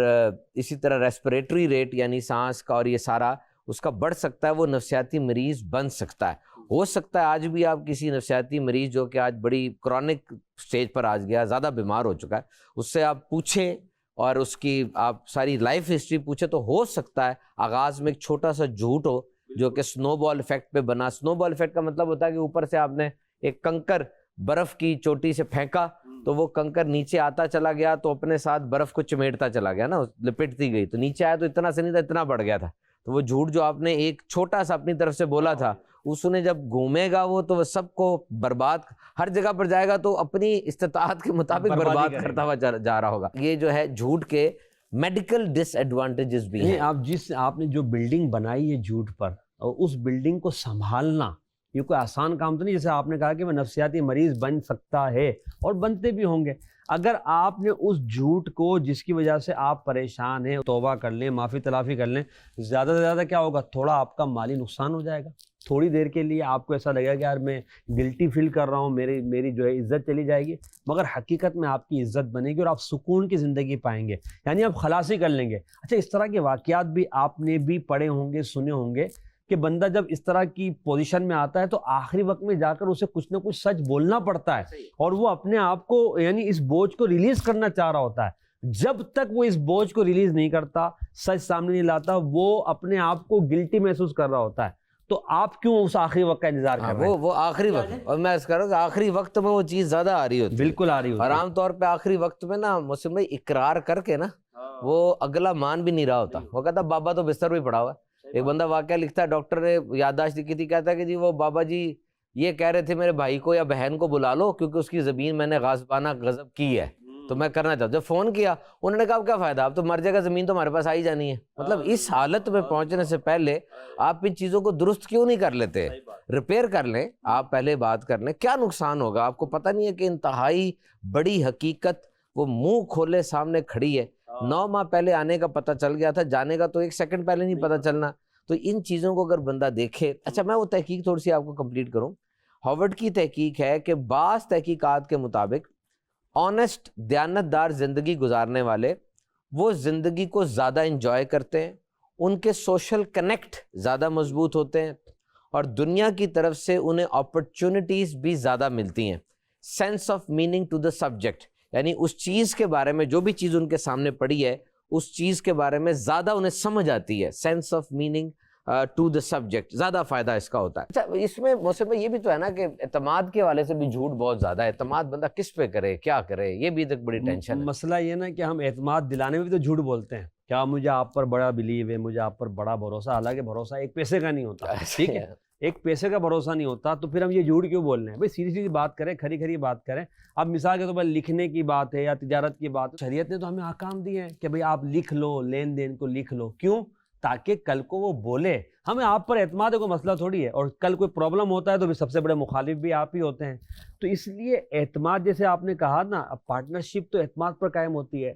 اسی طرح ریسپریٹری ریٹ یعنی سانس کا, اور یہ سارا اس کا بڑھ سکتا ہے. وہ نفسیاتی مریض بن سکتا ہے. ہو سکتا ہے آج بھی آپ کسی نفسیاتی مریض جو کہ آج بڑی کرونک سٹیج پر آج گیا, زیادہ بیمار ہو چکا ہے, اس سے آپ پوچھیں اور اس کی آپ ساری لائف ہسٹری پوچھیں, تو ہو سکتا ہے آغاز میں ایک چھوٹا سا جھوٹ ہو جو کہ سنو بال افیکٹ پہ بنا. سنو بال افیکٹ کا مطلب ہوتا ہے کہ اوپر سے آپ نے ایک کنکر برف کی چوٹی سے پھینکا, تو وہ کنکر نیچے آتا چلا گیا, تو اپنے ساتھ برف کو چمیٹتا چلا گیا نا, لپٹتی گئی, تو نیچے آیا تو اتنا سے نہیں تھا, اتنا بڑھ گیا تھا. تو وہ جھوٹ جو آپ نے ایک چھوٹا سا اپنی طرف سے بولا تھا, اس نے جب گھومے گا وہ سب کو برباد, ہر جگہ پر جائے گا تو اپنی استطاعت کے مطابق برباد کرتا ہوا جا رہا ہوگا. یہ جو ہے جھوٹ کے میڈیکل ڈس ایڈوانٹیجز بھی ہیں. آپ نے جو بلڈنگ بنائی ہے جھوٹ پر, اور اس بلڈنگ کو سنبھالنا یہ کوئی آسان کام تو نہیں. جیسے آپ نے کہا کہ وہ نفسیاتی مریض بن سکتا ہے, اور بنتے بھی ہوں گے. اگر آپ نے اس جھوٹ کو جس کی وجہ سے آپ پریشان ہیں توبہ کر لیں, معافی تلافی کر لیں, زیادہ سے زیادہ کیا ہوگا, تھوڑا آپ کا مالی نقصان ہو جائے گا. تھوڑی دیر کے لیے آپ کو ایسا لگے گا کہ یار میں گلٹی فیل کر رہا ہوں, میری جو ہے عزت چلی جائے گی, مگر حقیقت میں آپ کی عزت بنے گی اور آپ سکون کی زندگی پائیں گے, یعنی آپ خلاصی کر لیں گے. اچھا اس طرح کے واقعات بھی آپ نے بھی پڑھے ہوں گے, سنے ہوں گے کہ بندہ جب اس طرح کی پوزیشن میں آتا ہے تو آخری وقت میں جا کر اسے کچھ نہ کچھ سچ بولنا پڑتا ہے, اور وہ اپنے آپ کو یعنی اس بوجھ کو ریلیز کرنا چاہ رہا ہوتا ہے. جب تک وہ اس بوجھ کو ریلیز نہیں کرتا, سچ سامنے نہیں لاتا, وہ اپنے آپ کو گلٹی محسوس کر رہا ہوتا ہے. تو آپ کیوں اس آخری وقت کا انتظار کر رہے ہیں؟ وہ آخری وقت, اور میں اس کر رہا ہوں کہ آخری وقت میں وہ چیز زیادہ آ رہی ہوتی ہے. بالکل آ رہی ہوتی ہے. اور عام طور پہ آخری وقت میں نا مسلم بھائی اقرار کر کے نا وہ اگلا مان بھی نہیں رہا ہوتا. وہ کہتا بابا تو بستر پہ پڑا ہوا ہے. ایک بندہ واقعہ لکھتا ہے, ڈاکٹر نے یادداشت لکھی تھی, کہتا ہے کہ جی وہ بابا جی یہ کہہ رہے تھے میرے بھائی کو یا بہن کو بلا لو کیونکہ اس کی زمین میں نے غاصبانہ غصب کی ہے, تو میں کرنا چاہتا ہوں. جب فون کیا انہوں نے کہا اب کیا فائدہ, اب تو مر جائے گا, زمین تو ہمارے پاس آئی جانی ہے. مطلب اس حالت میں پہنچنے سے پہلے آپ ان چیزوں کو درست کیوں نہیں کر لیتے, ریپیئر کر لیں, آپ پہلے بات کر لیں. کیا نقصان ہوگا آپ کو پتہ نہیں ہے کہ انتہائی بڑی حقیقت وہ منہ کھولے سامنے کھڑی ہے. 9 ماہ پہلے آنے کا پتہ چل گیا تھا, جانے کا تو 1 سیکنڈ پہلے نہیں پتہ چلنا. تو ان چیزوں کو اگر بندہ دیکھے. اچھا میں وہ تحقیق تھوڑی سی آپ کو کمپلیٹ کروں. ہارورڈ کی تحقیق ہے کہ بعض تحقیقات کے مطابق آنیسٹ دیانتدار زندگی گزارنے والے وہ زندگی کو زیادہ انجوائے کرتے ہیں, ان کے سوشل کنیکٹ زیادہ مضبوط ہوتے ہیں, اور دنیا کی طرف سے انہیں اپرچونٹیز بھی زیادہ ملتی ہیں. Sense of meaning to the subject, یعنی اس چیز کے بارے میں جو بھی چیز ان کے سامنے پڑی ہے اس چیز کے بارے میں زیادہ انہیں سمجھ آتی ہے. Sense of meaning to the subject, زیادہ فائدہ اس کا ہوتا ہے. اچھا اس میں محسن بھائی یہ بھی تو ہے نا کہ اعتماد کے حوالے سے بھی جھوٹ بہت زیادہ ہے. اعتماد بندہ کس پہ کرے، کیا کرے، یہ بھی ایک بڑی ٹینشن ہے. مسئلہ یہ نا کہ ہم اعتماد دلانے میں بھی تو جھوٹ بولتے ہیں. کیا مجھے آپ پر بڑا بلیو ہے، مجھے آپ پر بڑا بھروسہ، حالانکہ بھروسہ ایک پیسے کا نہیں ہوتا. ٹھیک ہے، ایک پیسے کا بھروسہ نہیں ہوتا، تو پھر ہم یہ جھوٹ کیوں بول رہے ہیں؟ بھائی سیدھی سیدھی بات کریں، کھری کھری بات کریں. اب مثال کے طور پر لکھنے کی بات ہے یا تجارت کی بات، شریعت نے تو ہمیں احکام دیے ہیں کہ بھئی آپ لکھ لو، لین دین کو لکھ لو. کیوں؟ تاکہ کل کو وہ بولے. ہمیں آپ پر اعتماد ہے، کوئی مسئلہ تھوڑی ہے، اور کل کوئی پرابلم ہوتا ہے تو بھی سب سے بڑے مخالف بھی آپ ہی ہوتے ہیں. تو اس لیے اعتماد، جیسے آپ نے کہا نا، پارٹنرشپ تو اعتماد پر قائم ہوتی ہے.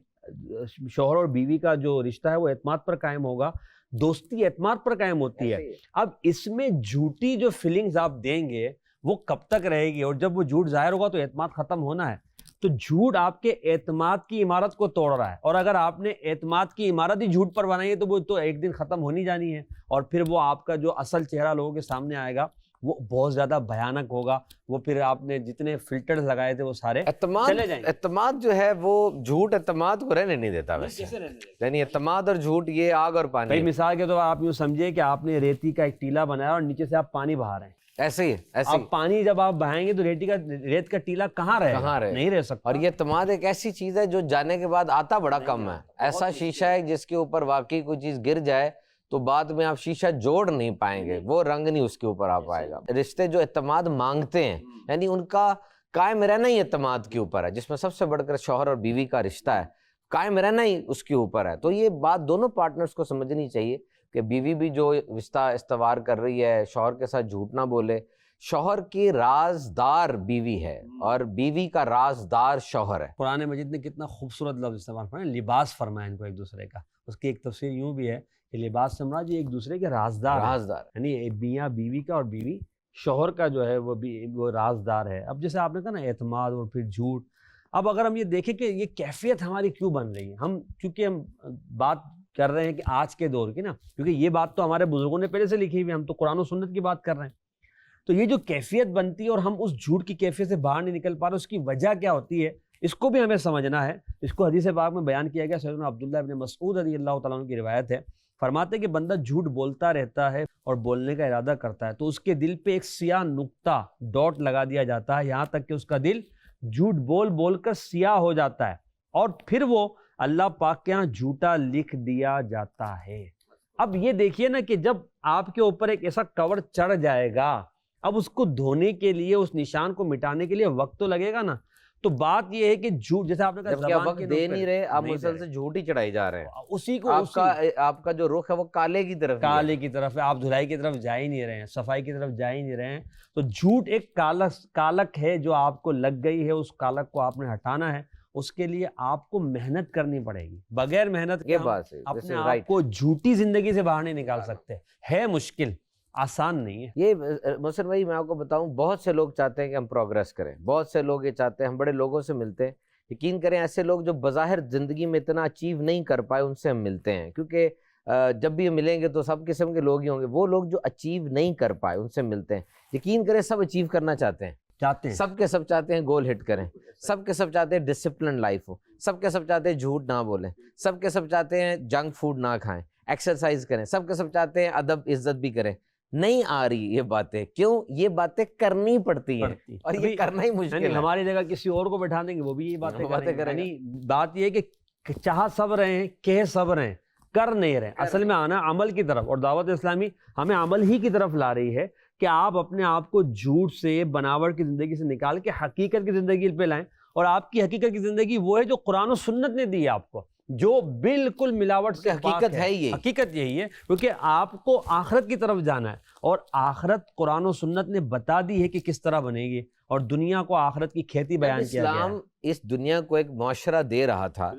شوہر اور بیوی کا جو رشتہ ہے وہ اعتماد پر قائم ہوگا، دوستی اعتماد پر قائم ہوتی ہے. اب اس میں جھوٹی جو فیلنگز آپ دیں گے وہ کب تک رہے گی؟ اور جب وہ جھوٹ ظاہر ہوگا تو اعتماد ختم ہونا ہے. تو جھوٹ آپ کے اعتماد کی عمارت کو توڑ رہا ہے، اور اگر آپ نے اعتماد کی عمارت ہی جھوٹ پر بنائی ہے تو وہ تو ایک دن ختم ہونی جانی ہے، اور پھر وہ آپ کا جو اصل چہرہ لوگوں کے سامنے آئے گا وہ بہت زیادہ بھیانک ہوگا. وہ پھر آپ نے جتنے فلٹرز لگائے تھے وہ سارے چلے جائیں گے. اعتماد جو ہے وہ جھوٹ اعتماد کو رہنے نہیں دیتا. ویسے یعنی اعتماد اور جھوٹ یہ آگ اور پانی. بھائی مثال کے طور پر آپ یوں سمجھے کہ آپ نے ریتی کا ایک ٹیلا بنایا اور نیچے سے آپ پانی بہا رہے ہیں. ایسے ہی اب پانی جب آپ بہائیں گے تو ریت کا ٹیلا کہاں رہے گا؟ نہیں رہ سکتا. اور یہ اعتماد ایک ایسی چیز ہے جو جانے کے بعد آتا بڑا کم ہے. ایسا شیشہ ہے جس کے اوپر واقعی کوئی چیز گر جائے تو بعد میں آپ شیشہ جوڑ نہیں پائیں گے، وہ رنگ نہیں اس کے اوپر آ پائے گا. رشتے جو اعتماد مانگتے ہیں، یعنی ان کا قائم رہنا ہی اعتماد کے اوپر ہے، جس میں سب سے بڑھ کر شوہر اور بیوی کا رشتہ ہے، قائم رہنا ہی اس کے اوپر ہے. تو یہ بات دونوں پارٹنرز کو سمجھنی چاہیے کہ بیوی بھی جو رشتہ استوار کر رہی ہے شوہر کے ساتھ جھوٹ نہ بولے. شوہر کی رازدار بیوی ہے اور بیوی کا رازدار شوہر ہے. قرآن مجید نے کتنا خوبصورت لفظ استعمال فرمایا، لباس فرمایا ان کو ایک دوسرے کا. اس کی ایک تفسیر یوں بھی ہے کہ لباس سے مراد یہ ایک دوسرے کے رازدار، یعنی میاں بیوی کا اور بیوی شوہر کا جو ہے وہ رازدار ہے. اب جیسے آپ نے کہا نا اعتماد اور پھر جھوٹ، اب اگر ہم یہ دیکھیں کہ یہ کیفیت ہماری کیوں بن رہی ہے، چونکہ ہم بات کر رہے ہیں کہ آج کے دور کی نا، کیونکہ یہ بات تو ہمارے بزرگوں نے پہلے سے لکھی ہوئی ہے، ہم تو قرآن و سنت کی بات کر رہے ہیں. تو یہ جو کیفیت بنتی ہے اور ہم اس جھوٹ کی کیفیت سے باہر نہیں نکل پا رہے، اس کی وجہ کیا ہوتی ہے، اس کو بھی ہمیں سمجھنا ہے. اس کو حدیث پاک میں بیان کیا گیا. سیدنا عبداللہ ابن مسعود رضی اللہ تعالیٰ عنہ کی روایت ہے، فرماتے ہیں کہ بندہ جھوٹ بولتا رہتا ہے اور بولنے کا ارادہ کرتا ہے تو اس کے دل پہ ایک سیاہ نقطہ ڈاٹ لگا دیا جاتا ہے، یہاں تک کہ اس کا دل جھوٹ بول بول کر سیاہ ہو جاتا ہے، اور پھر وہ اللہ پاک کے ہاں جھوٹا لکھ دیا جاتا ہے. اب یہ دیکھیے نا کہ جب آپ کے اوپر ایک ایسا کور چڑھ جائے گا، اب اس کو دھونے کے لیے، اس نشان کو مٹانے کے لیے وقت تو لگے گا نا. تو بات یہ ہے کہ جھوٹ، جیسے آپ نے کہا وقت دے نہیں رہے، آپ مسلسل جھوٹ ہی چڑھائی جا رہے ہیں. اسی کو آپ کا جو رخ ہے وہ کالے کی طرف ہے، آپ دھلائی کی طرف جا ہی نہیں رہے ہیں، صفائی کی طرف جا ہی نہیں رہے ہیں. تو جھوٹ ایک کالک ہے جو آپ کو لگ گئی ہے، اس کالک کو آپ نے ہٹانا ہے. اس کے لیے آپ کو محنت کرنی پڑے گی. بغیر محنت کے اپنے آپ کو جھوٹی زندگی سے باہر نہیں نکال سکتے. ہے مشکل، آسان نہیں ہے. یہ محسن بھائی میں آپ کو بتاؤں، بہت سے لوگ چاہتے ہیں کہ ہم پروگریس کریں، بہت سے لوگ یہ چاہتے ہیں، ہم بڑے لوگوں سے ملتے ہیں، یقین کریں ایسے لوگ جو بظاہر زندگی میں اتنا اچیو نہیں کر پائے ان سے ہم ملتے ہیں، کیونکہ جب بھی ملیں گے تو سب قسم کے لوگ ہی ہوں گے. وہ لوگ جو اچیو نہیں کر پائے ان سے ملتے ہیں. یقین کریں سب اچیو کرنا چاہتے ہیں، سب کے سب چاہتے ہیں گول ہٹ کریں، سب کے سب چاہتے ہیں ڈسپلن لائف ہو، سب کے سب چاہتے ہیں جھوٹ نہ بولیں، سب کے سب چاہتے ہیں جنک فوڈ نہ کھائیں، ایکسرسائز کریں، سب کے سب چاہتے ہیں ادب عزت بھی کریں. نہیں آ رہی یہ باتیں، کیوں؟ یہ باتیں کرنی پڑتی ہیں اور یہ کرنا ہی مشکل ہے. ہماری جگہ کسی اور کو بٹھا دیں گے وہ بھی یہ باتیں کریں گے. بات یہ ہے کہ چاہ سب رہے ہیں، کہہ سب رہے ہیں، کر نہیں رہے. اصل میں آنا عمل کی طرف، اور دعوت اسلامی ہمیں عمل ہی کی طرف لا رہی ہے کہ آپ اپنے آپ کو جھوٹ سے، بناوٹ کی زندگی سے نکال کے حقیقت کی زندگی پہ لائیں. اور آپ کی حقیقت کی زندگی وہ ہے جو قرآن و سنت نے دی ہے آپ کو، جو بالکل ملاوٹ سے حقیقت ہے. حقیقت یہی ہے، کیونکہ آپ کو آخرت کی طرف جانا ہے، اور آخرت قرآن و سنت نے بتا دی ہے کہ کس طرح بنے گی، اور دنیا کو آخرت کی کھیتی بیان کیا گیا ہے. اسلام اس دنیا کو ایک معاشرہ دے رہا تھا،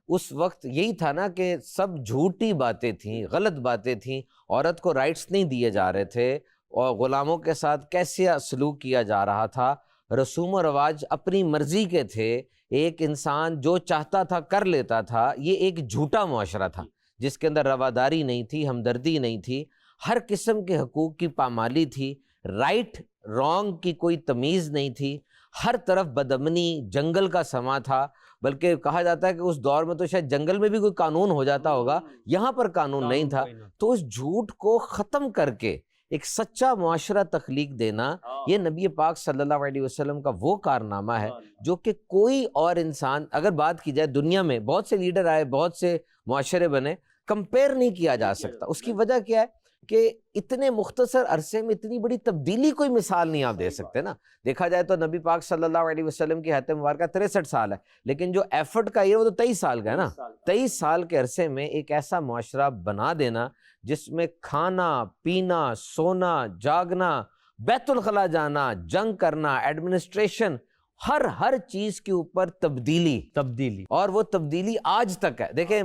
اس وقت یہی تھا نا کہ سب جھوٹی باتیں تھیں، غلط باتیں تھیں، عورت کو رائٹس نہیں دیے جا رہے تھے، اور غلاموں کے ساتھ کیسے سلوک کیا جا رہا تھا، رسوم و رواج اپنی مرضی کے تھے، ایک انسان جو چاہتا تھا کر لیتا تھا. یہ ایک جھوٹا معاشرہ تھا جس کے اندر رواداری نہیں تھی، ہمدردی نہیں تھی، ہر قسم کے حقوق کی پامالی تھی. رائٹ رانگ کی کوئی تمیز نہیں تھی، ہر طرف بدامنی، جنگل کا سما تھا، بلکہ کہا جاتا ہے کہ اس دور میں تو شاید جنگل میں بھی کوئی قانون ہو جاتا ہوگا، یہاں پر قانون نہیں تھا۔ تو اس جھوٹ کو ختم کر کے ایک سچا معاشرہ تخلیق دینا، یہ نبی پاک صلی اللہ علیہ وسلم کا وہ کارنامہ ہے جو کہ کوئی اور انسان، اگر بات کی جائے دنیا میں بہت سے لیڈر آئے، بہت سے معاشرے بنے، کمپیئر نہیں کیا جا سکتا۔ اس کی وجہ کیا ہے کہ اتنے مختصر عرصے میں اتنی بڑی تبدیلی کوئی مثال نہیں آپ دے سکتے نا۔ دیکھا جائے تو نبی پاک صلی اللہ علیہ وسلم کی حیات مبارکہ 63 سال ہے، لیکن جو ایفرٹ کا یہ وہ تو 23 سال کا ہے نا۔ 23 سال کے عرصے میں ایک ایسا معاشرہ بنا دینا جس میں کھانا پینا، سونا، جاگنا، بیت الخلاء جانا، جنگ کرنا، ایڈمنسٹریشن، ہر چیز کے اوپر تبدیلی، اور وہ تبدیلی آج تک ہے۔ دیکھیں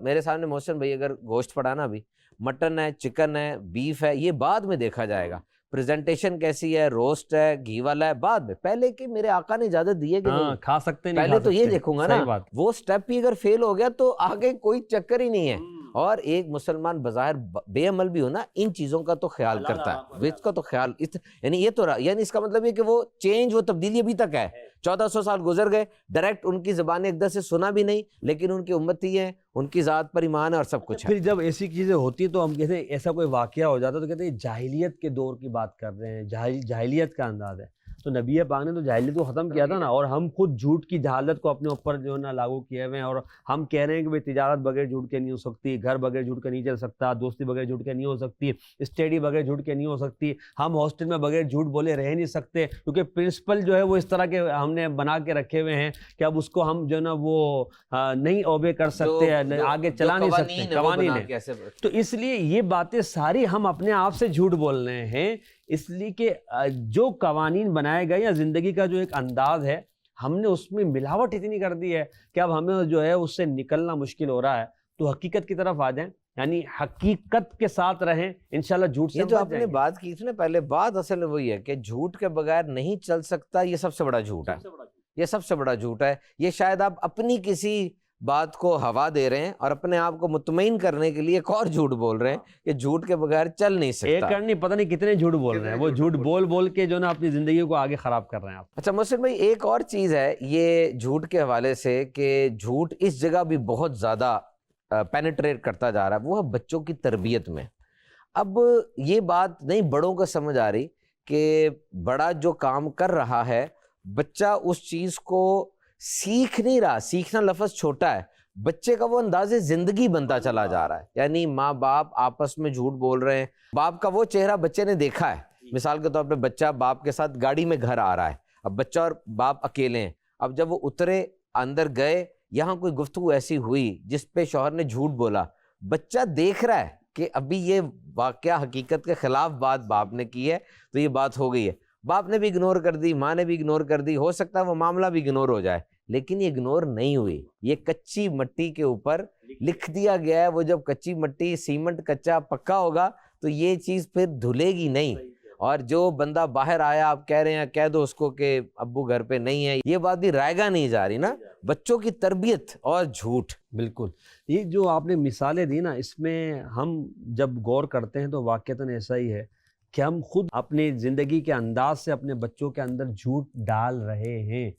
میرے سامنے محسن بھائی اگر گوشت پڑا نا، ابھی مٹن ہے، چکن ہے، بیف ہے، یہ بعد میں دیکھا جائے گا، پریزنٹیشن کیسی ہے، روسٹ ہے، گھی والا ہے، بعد میں، پہلے کہ میرے آقا نے اجازت دی ہے کہ نہیں کھا سکتے نہیں، پہلے تو یہ دیکھوں گا نا۔ وہ سٹیپ ہی اگر فیل ہو گیا تو آگے کوئی چکر ہی نہیں ہے۔ اور ایک مسلمان بظاہر بے عمل بھی ہو نا، ان چیزوں کا تو خیال کرتا ہے، اس کا تو خیال، یعنی یہ تو یعنی اس کا مطلب یہ کہ وہ چینج، وہ تبدیلی ابھی تک ہے۔ 1400 سال گزر گئے، ڈائریکٹ ان کی زبان ایک سے سنا بھی نہیں، لیکن ان کی امتی ہیں، ان کی ذات پر ایمان ہے اور سب کچھ ہے۔ پھر جب ایسی چیزیں ہوتی تو ہم کہتے ہیں ایسا کوئی واقعہ ہو جاتا تو کہتے ہیں جاہلیت کے دور کی بات کر رہے ہیں، جاہلیت کا انداز ہے۔ تو نبی پاک نے تو جاہلیت کو ختم کیا تھا نا، اور ہم خود جھوٹ کی جہالت کو اپنے اوپر جو ہے نا لاگو کیے ہوئے ہیں، اور ہم کہہ رہے ہیں کہ بھئی تجارت بغیر جھوٹ کے نہیں ہو سکتی، گھر بغیر جھوٹ کے نہیں چل سکتا، دوستی بغیر جھوٹ کے نہیں ہو سکتی، اسٹڈی بغیر جھوٹ کے نہیں ہو سکتی، ہم ہاسٹل میں بغیر جھوٹ بولے رہ نہیں سکتے، کیونکہ پرنسپل جو ہے وہ اس طرح کے ہم نے بنا کے رکھے ہوئے ہیں کہ اب اس کو ہم جو ہے نا وہ نہیں اوبے کر سکتے، آگے چلا نہیں سکتے، قوانین ہے۔ تو اس لیے یہ باتیں ساری ہم اپنے آپ سے جھوٹ بول رہے ہیں، اس لیے کہ جو قوانین بنائے گئے یا زندگی کا جو ایک انداز ہے، ہم نے اس میں ملاوٹ اتنی کر دی ہے کہ اب ہمیں جو ہے اس سے نکلنا مشکل ہو رہا ہے۔ تو حقیقت کی طرف آ جائیں، یعنی حقیقت کے ساتھ رہیں، انشاءاللہ جھوٹ سے یہ جو آپ نے بات کی تھی نا پہلے، بات اصل میں وہی ہے کہ جھوٹ کے بغیر نہیں چل سکتا، یہ سب سے بڑا جھوٹ ہے، یہ سب سے بڑا جھوٹ ہے۔ یہ شاید آپ اپنی کسی بات کو ہوا دے رہے ہیں اور اپنے آپ کو مطمئن کرنے کے لیے ایک اور جھوٹ بول رہے ہیں کہ جھوٹ کے بغیر چل نہیں سکتا۔ ایک کرنی پتہ نہیں کتنے جھوٹ بول رہے ہیں، وہ جھوٹ بول کے جو نا اپنی زندگی کو آگے خراب کر رہے ہیں آپ۔ اچھا محسن بھائی، ایک اور چیز ہے یہ جھوٹ کے حوالے سے کہ جھوٹ اس جگہ بھی بہت زیادہ پینیٹریٹ کرتا جا رہا ہے، وہ ہے بچوں کی تربیت میں۔ اب یہ بات نہیں بڑوں کو سمجھ آ رہی کہ بڑا جو کام کر رہا ہے، بچہ اس چیز کو سیکھ نہیں رہا، سیکھنا لفظ چھوٹا ہے، بچے کا وہ انداز زندگی بنتا چلا جا رہا ہے۔ یعنی ماں باپ آپس میں جھوٹ بول رہے ہیں، باپ کا وہ چہرہ بچے نے دیکھا ہے، مثال کے طور پہ بچہ باپ کے ساتھ گاڑی میں گھر آ رہا ہے، اب بچہ اور باپ اکیلے ہیں، اب جب وہ اترے اندر گئے، یہاں کوئی گفتگو ایسی ہوئی جس پہ شوہر نے جھوٹ بولا، بچہ دیکھ رہا ہے کہ ابھی یہ واقعہ حقیقت کے خلاف بات باپ نے کی ہے تو یہ بات ہو گئی ہے، باپ نے بھی اگنور کر دی، ماں نے بھی اگنور کر دی، ہو سکتا ہے وہ معاملہ بھی اگنور ہو جائے، لیکن یہ اگنور نہیں ہوئی، یہ کچی مٹی کے اوپر لکھ دیا گیا ہے۔ وہ جب کچی مٹی، سیمنٹ کچا پکا ہوگا تو یہ چیز پھر دھلے گی نہیں، اور جو بندہ باہر آیا آپ کہہ رہے ہیں کہہ دو اس کو کہ ابو گھر پہ نہیں ہے، یہ بات بھی رائے گا نہیں جا رہی نا۔ بچوں کی تربیت اور جھوٹ، بالکل یہ جو آپ نے مثالیں دی نا، اس میں ہم جب غور کرتے ہیں تو واقعتاً ایسا ہی ہے کہ ہم خود اپنی زندگی کے انداز سے اپنے بچوں کے اندر جھوٹ ڈال رہے ہیں،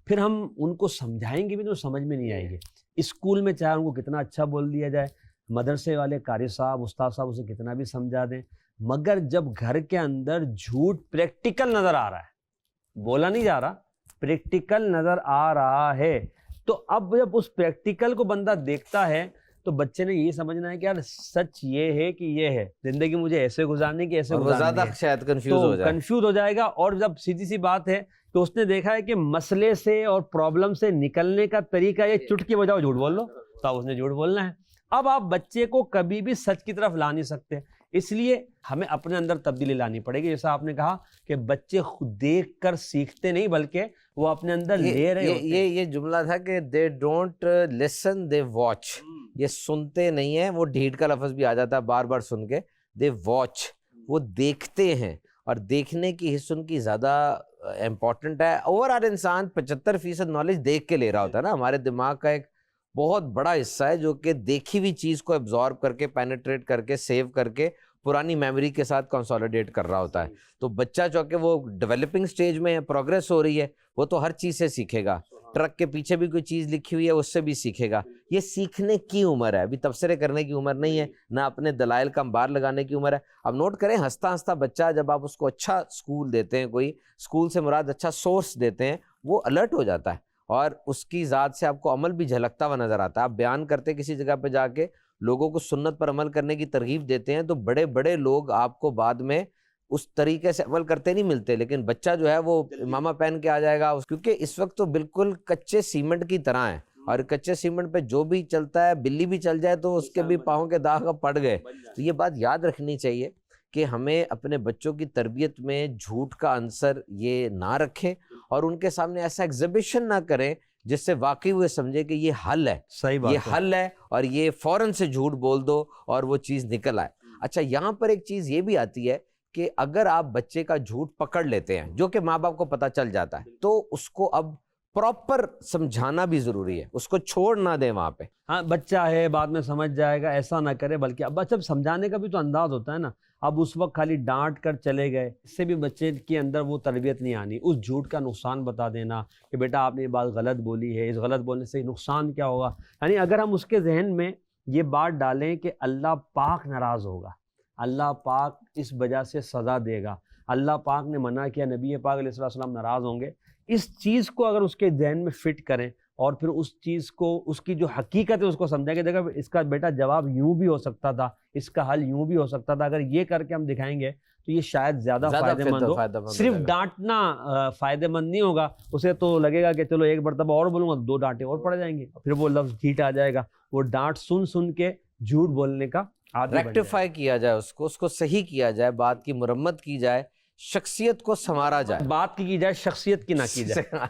پھر ہم ان کو سمجھائیں گے بھی تو سمجھ میں نہیں آئے گی۔ اسکول میں چاہے ان کو کتنا اچھا بول دیا جائے، مدرسے والے قاری صاحب، استاد صاحب اسے کتنا بھی سمجھا دیں، مگر جب گھر کے اندر جھوٹ پریکٹیکل نظر آ رہا ہے، بولا نہیں جا رہا، پریکٹیکل نظر آ رہا ہے، تو اب جب اس پریکٹیکل کو بندہ دیکھتا ہے تو بچے نے یہ سمجھنا ہے کہ یار سچ یہ ہے کہ یہ ہے، زندگی مجھے ایسے گزارنے کی، ایسے گزارنے زیادہ شاید کنفیوز ہو جائے گا۔ اور جب سیدھی سی بات ہے کہ اس نے دیکھا ہے کہ مسئلے سے اور پرابلم سے نکلنے کا طریقہ یہ چٹکی بجاؤ جھوٹ بول لو، تو اب اس نے جھوٹ بولنا ہے۔ اب آپ بچے کو کبھی بھی سچ کی طرف لا نہیں سکتے، اس لیے ہمیں اپنے اندر تبدیلی لانی پڑے گی۔ جیسا آپ نے کہا کہ بچے خود دیکھ کر سیکھتے نہیں بلکہ وہ اپنے اندر لے رہے ہوتے ہیں۔ یہ جملہ تھا کہ they don't listen they watch، یہ سنتے نہیں ہیں، وہ ڈھیٹ کا لفظ بھی آ جاتا ہے بار بار سن کے، they watch، وہ دیکھتے ہیں، اور دیکھنے کی حص ان کی زیادہ امپورٹنٹ ہے۔ اوورآل انسان 75% نالج دیکھ کے لے رہا ہوتا ہے نا، ہمارے دماغ کا ایک بہت بڑا حصہ ہے جو کہ دیکھی ہوئی چیز کو ایبزارب کر کے، پینیٹریٹ کر کے، سیو کر کے پرانی میموری کے ساتھ کنسولیڈیٹ کر رہا ہوتا ہے. تو بچہ چونکہ وہ ڈیولپنگ سٹیج میں ہے, پروگریس ہو رہی ہے, وہ تو ہر چیز سے سیکھے گا. ٹرک کے پیچھے بھی کوئی چیز لکھی ہوئی ہے اس سے بھی سیکھے گا. یہ سیکھنے کی عمر ہے, ابھی تبصرے کرنے کی عمر نہیں ہے, نہ اپنے دلائل کا انبار لگانے کی عمر ہے. اب نوٹ کریں, ہنستا ہنستا بچہ جب آپ اس کو اچھا اسکول دیتے ہیں, کوئی اسکول سے مراد اچھا سورس دیتے ہیں, وہ الرٹ ہو جاتا ہے اور اس کی ذات سے آپ کو عمل بھی جھلکتا ہوا نظر آتا ہے. آپ بیان کرتے کسی جگہ پہ جا کے لوگوں کو سنت پر عمل کرنے کی ترغیب دیتے ہیں تو بڑے بڑے لوگ آپ کو بعد میں اس طریقے سے عمل کرتے نہیں ملتے, لیکن بچہ جو ہے وہ امامہ پہن کے آ جائے گا, کیونکہ اس وقت تو بالکل کچے سیمنٹ کی طرح ہے, اور کچے سیمنٹ پہ جو بھی چلتا ہے, بلی بھی چل جائے تو اس کے بھی پاؤں کے داغ پڑ گئے. تو یہ بات یاد رکھنی چاہیے کہ ہمیں اپنے بچوں کی تربیت میں جھوٹ کا عنصر یہ نہ رکھیں, اور ان کے سامنے ایسا ایگزیبیشن نہ کریں جس سے واقعی وہ سمجھے کہ یہ حل ہے, صحیح بات یہ حل ہے, اور یہ فوراً سے جھوٹ بول دو اور وہ چیز نکل آئے. اچھا, یہاں پر ایک چیز یہ بھی آتی ہے کہ اگر آپ بچے کا جھوٹ پکڑ لیتے ہیں, جو کہ ماں باپ کو پتہ چل جاتا ہے, تو اس کو اب پراپر سمجھانا بھی ضروری ہے, اس کو چھوڑ نہ دیں وہاں پہ. ہاں, بچہ ہے بعد میں سمجھ جائے گا, ایسا نہ کرے. بلکہ اب بچہ سمجھانے کا بھی تو انداز ہوتا ہے نا. اب اس وقت خالی ڈانٹ کر چلے گئے, اس سے بھی بچے کے اندر وہ تربیت نہیں آنی. اس جھوٹ کا نقصان بتا دینا کہ بیٹا آپ نے یہ بات غلط بولی ہے, اس غلط بولنے سے نقصان کیا ہوگا. یعنی اگر ہم اس کے ذہن میں یہ بات ڈالیں کہ اللہ پاک ناراض ہوگا, اللہ پاک اس وجہ سے سزا دے گا, اللہ پاک نے منع کیا, نبی پاک علیہ السلام ناراض ہوں گے, اس چیز کو اگر اس کے ذہن میں فٹ کریں اور پھر اس چیز کو, اس کی جو حقیقت ہے اس کو سمجھیں کہ دیکھا اس کا بیٹا جواب یوں بھی ہو سکتا تھا, اس کا حل یوں بھی ہو سکتا تھا, اگر یہ کر کے ہم دکھائیں گے تو یہ شاید زیادہ فائدہ مند ہو. صرف ڈانٹنا فائدہ مند نہیں ہوگا, اسے تو لگے گا کہ چلو ایک مرتبہ اور بولوں گا, 2 ڈانٹے اور پڑ جائیں گے, پھر وہ لفظ ڈھیٹ آ جائے گا. وہ ڈانٹ سن سن کے جھوٹ بولنے کا عادی ریکٹیفائی کیا جائے, اس کو صحیح کیا جائے, بات کی مرمت کی جائے, شخصیت کو سنوارا جائے. بات کی جائے, شخصیت کی نہ کی جائے.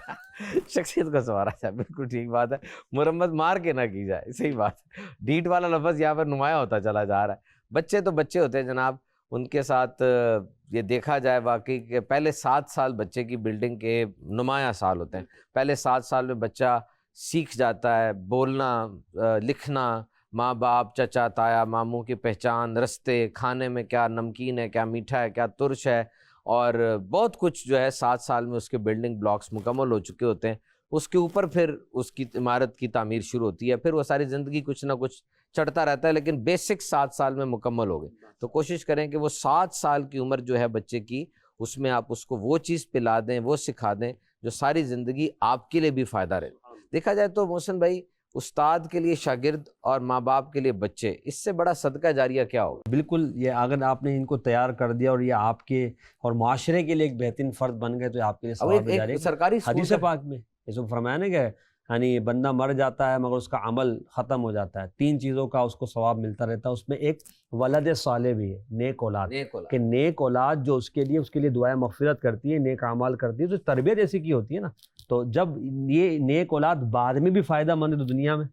شخصیت کو سنوارا جائے, بالکل ٹھیک بات ہے. مرمت مار کے نہ کی جائے, صحیح بات. ڈیٹ والا لفظ یہاں پر نمایاں ہوتا چلا جا رہا ہے. بچے تو بچے ہوتے ہیں جناب, ان کے ساتھ یہ دیکھا جائے واقعی کہ پہلے 7 سال بچے کی بلڈنگ کے نمایاں سال ہوتے ہیں. پہلے 7 سال میں بچہ سیکھ جاتا ہے بولنا, لکھنا, ماں باپ, چچا تایا, ماموں کی پہچان, رستے, کھانے میں کیا نمکین ہے, کیا میٹھا ہے, کیا ترش ہے, اور بہت کچھ جو ہے 7 سال میں اس کے بلڈنگ بلاکس مکمل ہو چکے ہوتے ہیں. اس کے اوپر پھر اس کی عمارت کی تعمیر شروع ہوتی ہے, پھر وہ ساری زندگی کچھ نہ کچھ چڑھتا رہتا ہے, لیکن بیسک 7 سال میں مکمل ہو گئے. تو کوشش کریں کہ وہ 7 سال کی عمر جو ہے بچے کی, اس میں آپ اس کو وہ چیز پلا دیں, وہ سکھا دیں جو ساری زندگی آپ کے لیے بھی فائدہ رہے. دیکھا جائے تو محسن بھائی, استاد کے لیے شاگرد اور ماں باپ کے لیے بچے, اس سے بڑا صدقہ جاریہ کیا ہوگا؟ بالکل, یہ اگر آپ نے ان کو تیار کر دیا اور یہ آپ کے اور معاشرے کے لیے ایک بہترین فرد بن گئے تو آپ کے لیے ثواب جاری. سرکاری حدیث پاک میں اس کو فرمایا نا کہ یعنی بندہ مر جاتا ہے مگر اس کا عمل ختم ہو جاتا ہے, 3 چیزوں کا اس کو ثواب ملتا رہتا ہے. اس میں ایک ولد صالح بھی ہے, نیک اولاد, کہ نیک اولاد جو اس کے لیے دعائیں مغفرت کرتی ہے, نیک اعمال کرتی ہے, تو تربیت ایسی کی ہوتی ہے نا. تو جب یہ نیک اولاد بعد میں بھی فائدہ مند ہے تو دنیا میں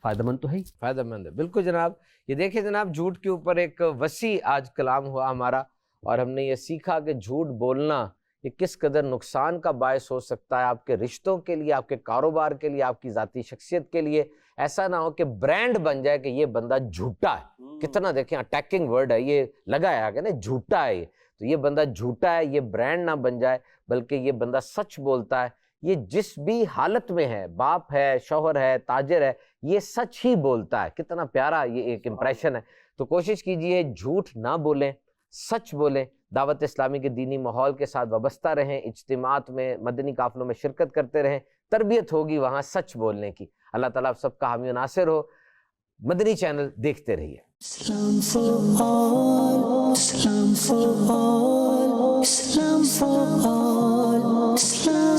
فائدہ مند تو ہے ہی, فائدہ مند ہے. بالکل جناب. یہ دیکھیں جناب, جھوٹ کے اوپر ایک وسیع آج کلام ہوا ہمارا, اور ہم نے یہ سیکھا کہ جھوٹ بولنا یہ کس قدر نقصان کا باعث ہو سکتا ہے آپ کے رشتوں کے لیے, آپ کے کاروبار کے لیے, آپ کی ذاتی شخصیت کے لیے. ایسا نہ ہو کہ برانڈ بن جائے کہ یہ بندہ جھوٹا ہے. کتنا دیکھیں اٹیکنگ ورڈ ہے یہ لگایا کہ نا, جھوٹا ہے یہ, تو یہ بندہ جھوٹا ہے, یہ برانڈ نہ بن جائے, بلکہ یہ بندہ سچ بولتا ہے. یہ جس بھی حالت میں ہے, باپ ہے, شوہر ہے, تاجر ہے, یہ سچ ہی بولتا ہے. کتنا پیارا یہ ایک امپریشن ہے. تو کوشش کیجئے جھوٹ نہ بولیں, سچ بولیں, دعوت اسلامی کے دینی ماحول کے ساتھ وابستہ رہیں, اجتماعات میں, مدنی قافلوں میں شرکت کرتے رہیں, تربیت ہوگی وہاں سچ بولنے کی. اللہ تعالیٰ آپ سب کا حامی و ناصر ہو. مدنی چینل دیکھتے رہیے. Islam for all, Islam for all, Islam for all, Islam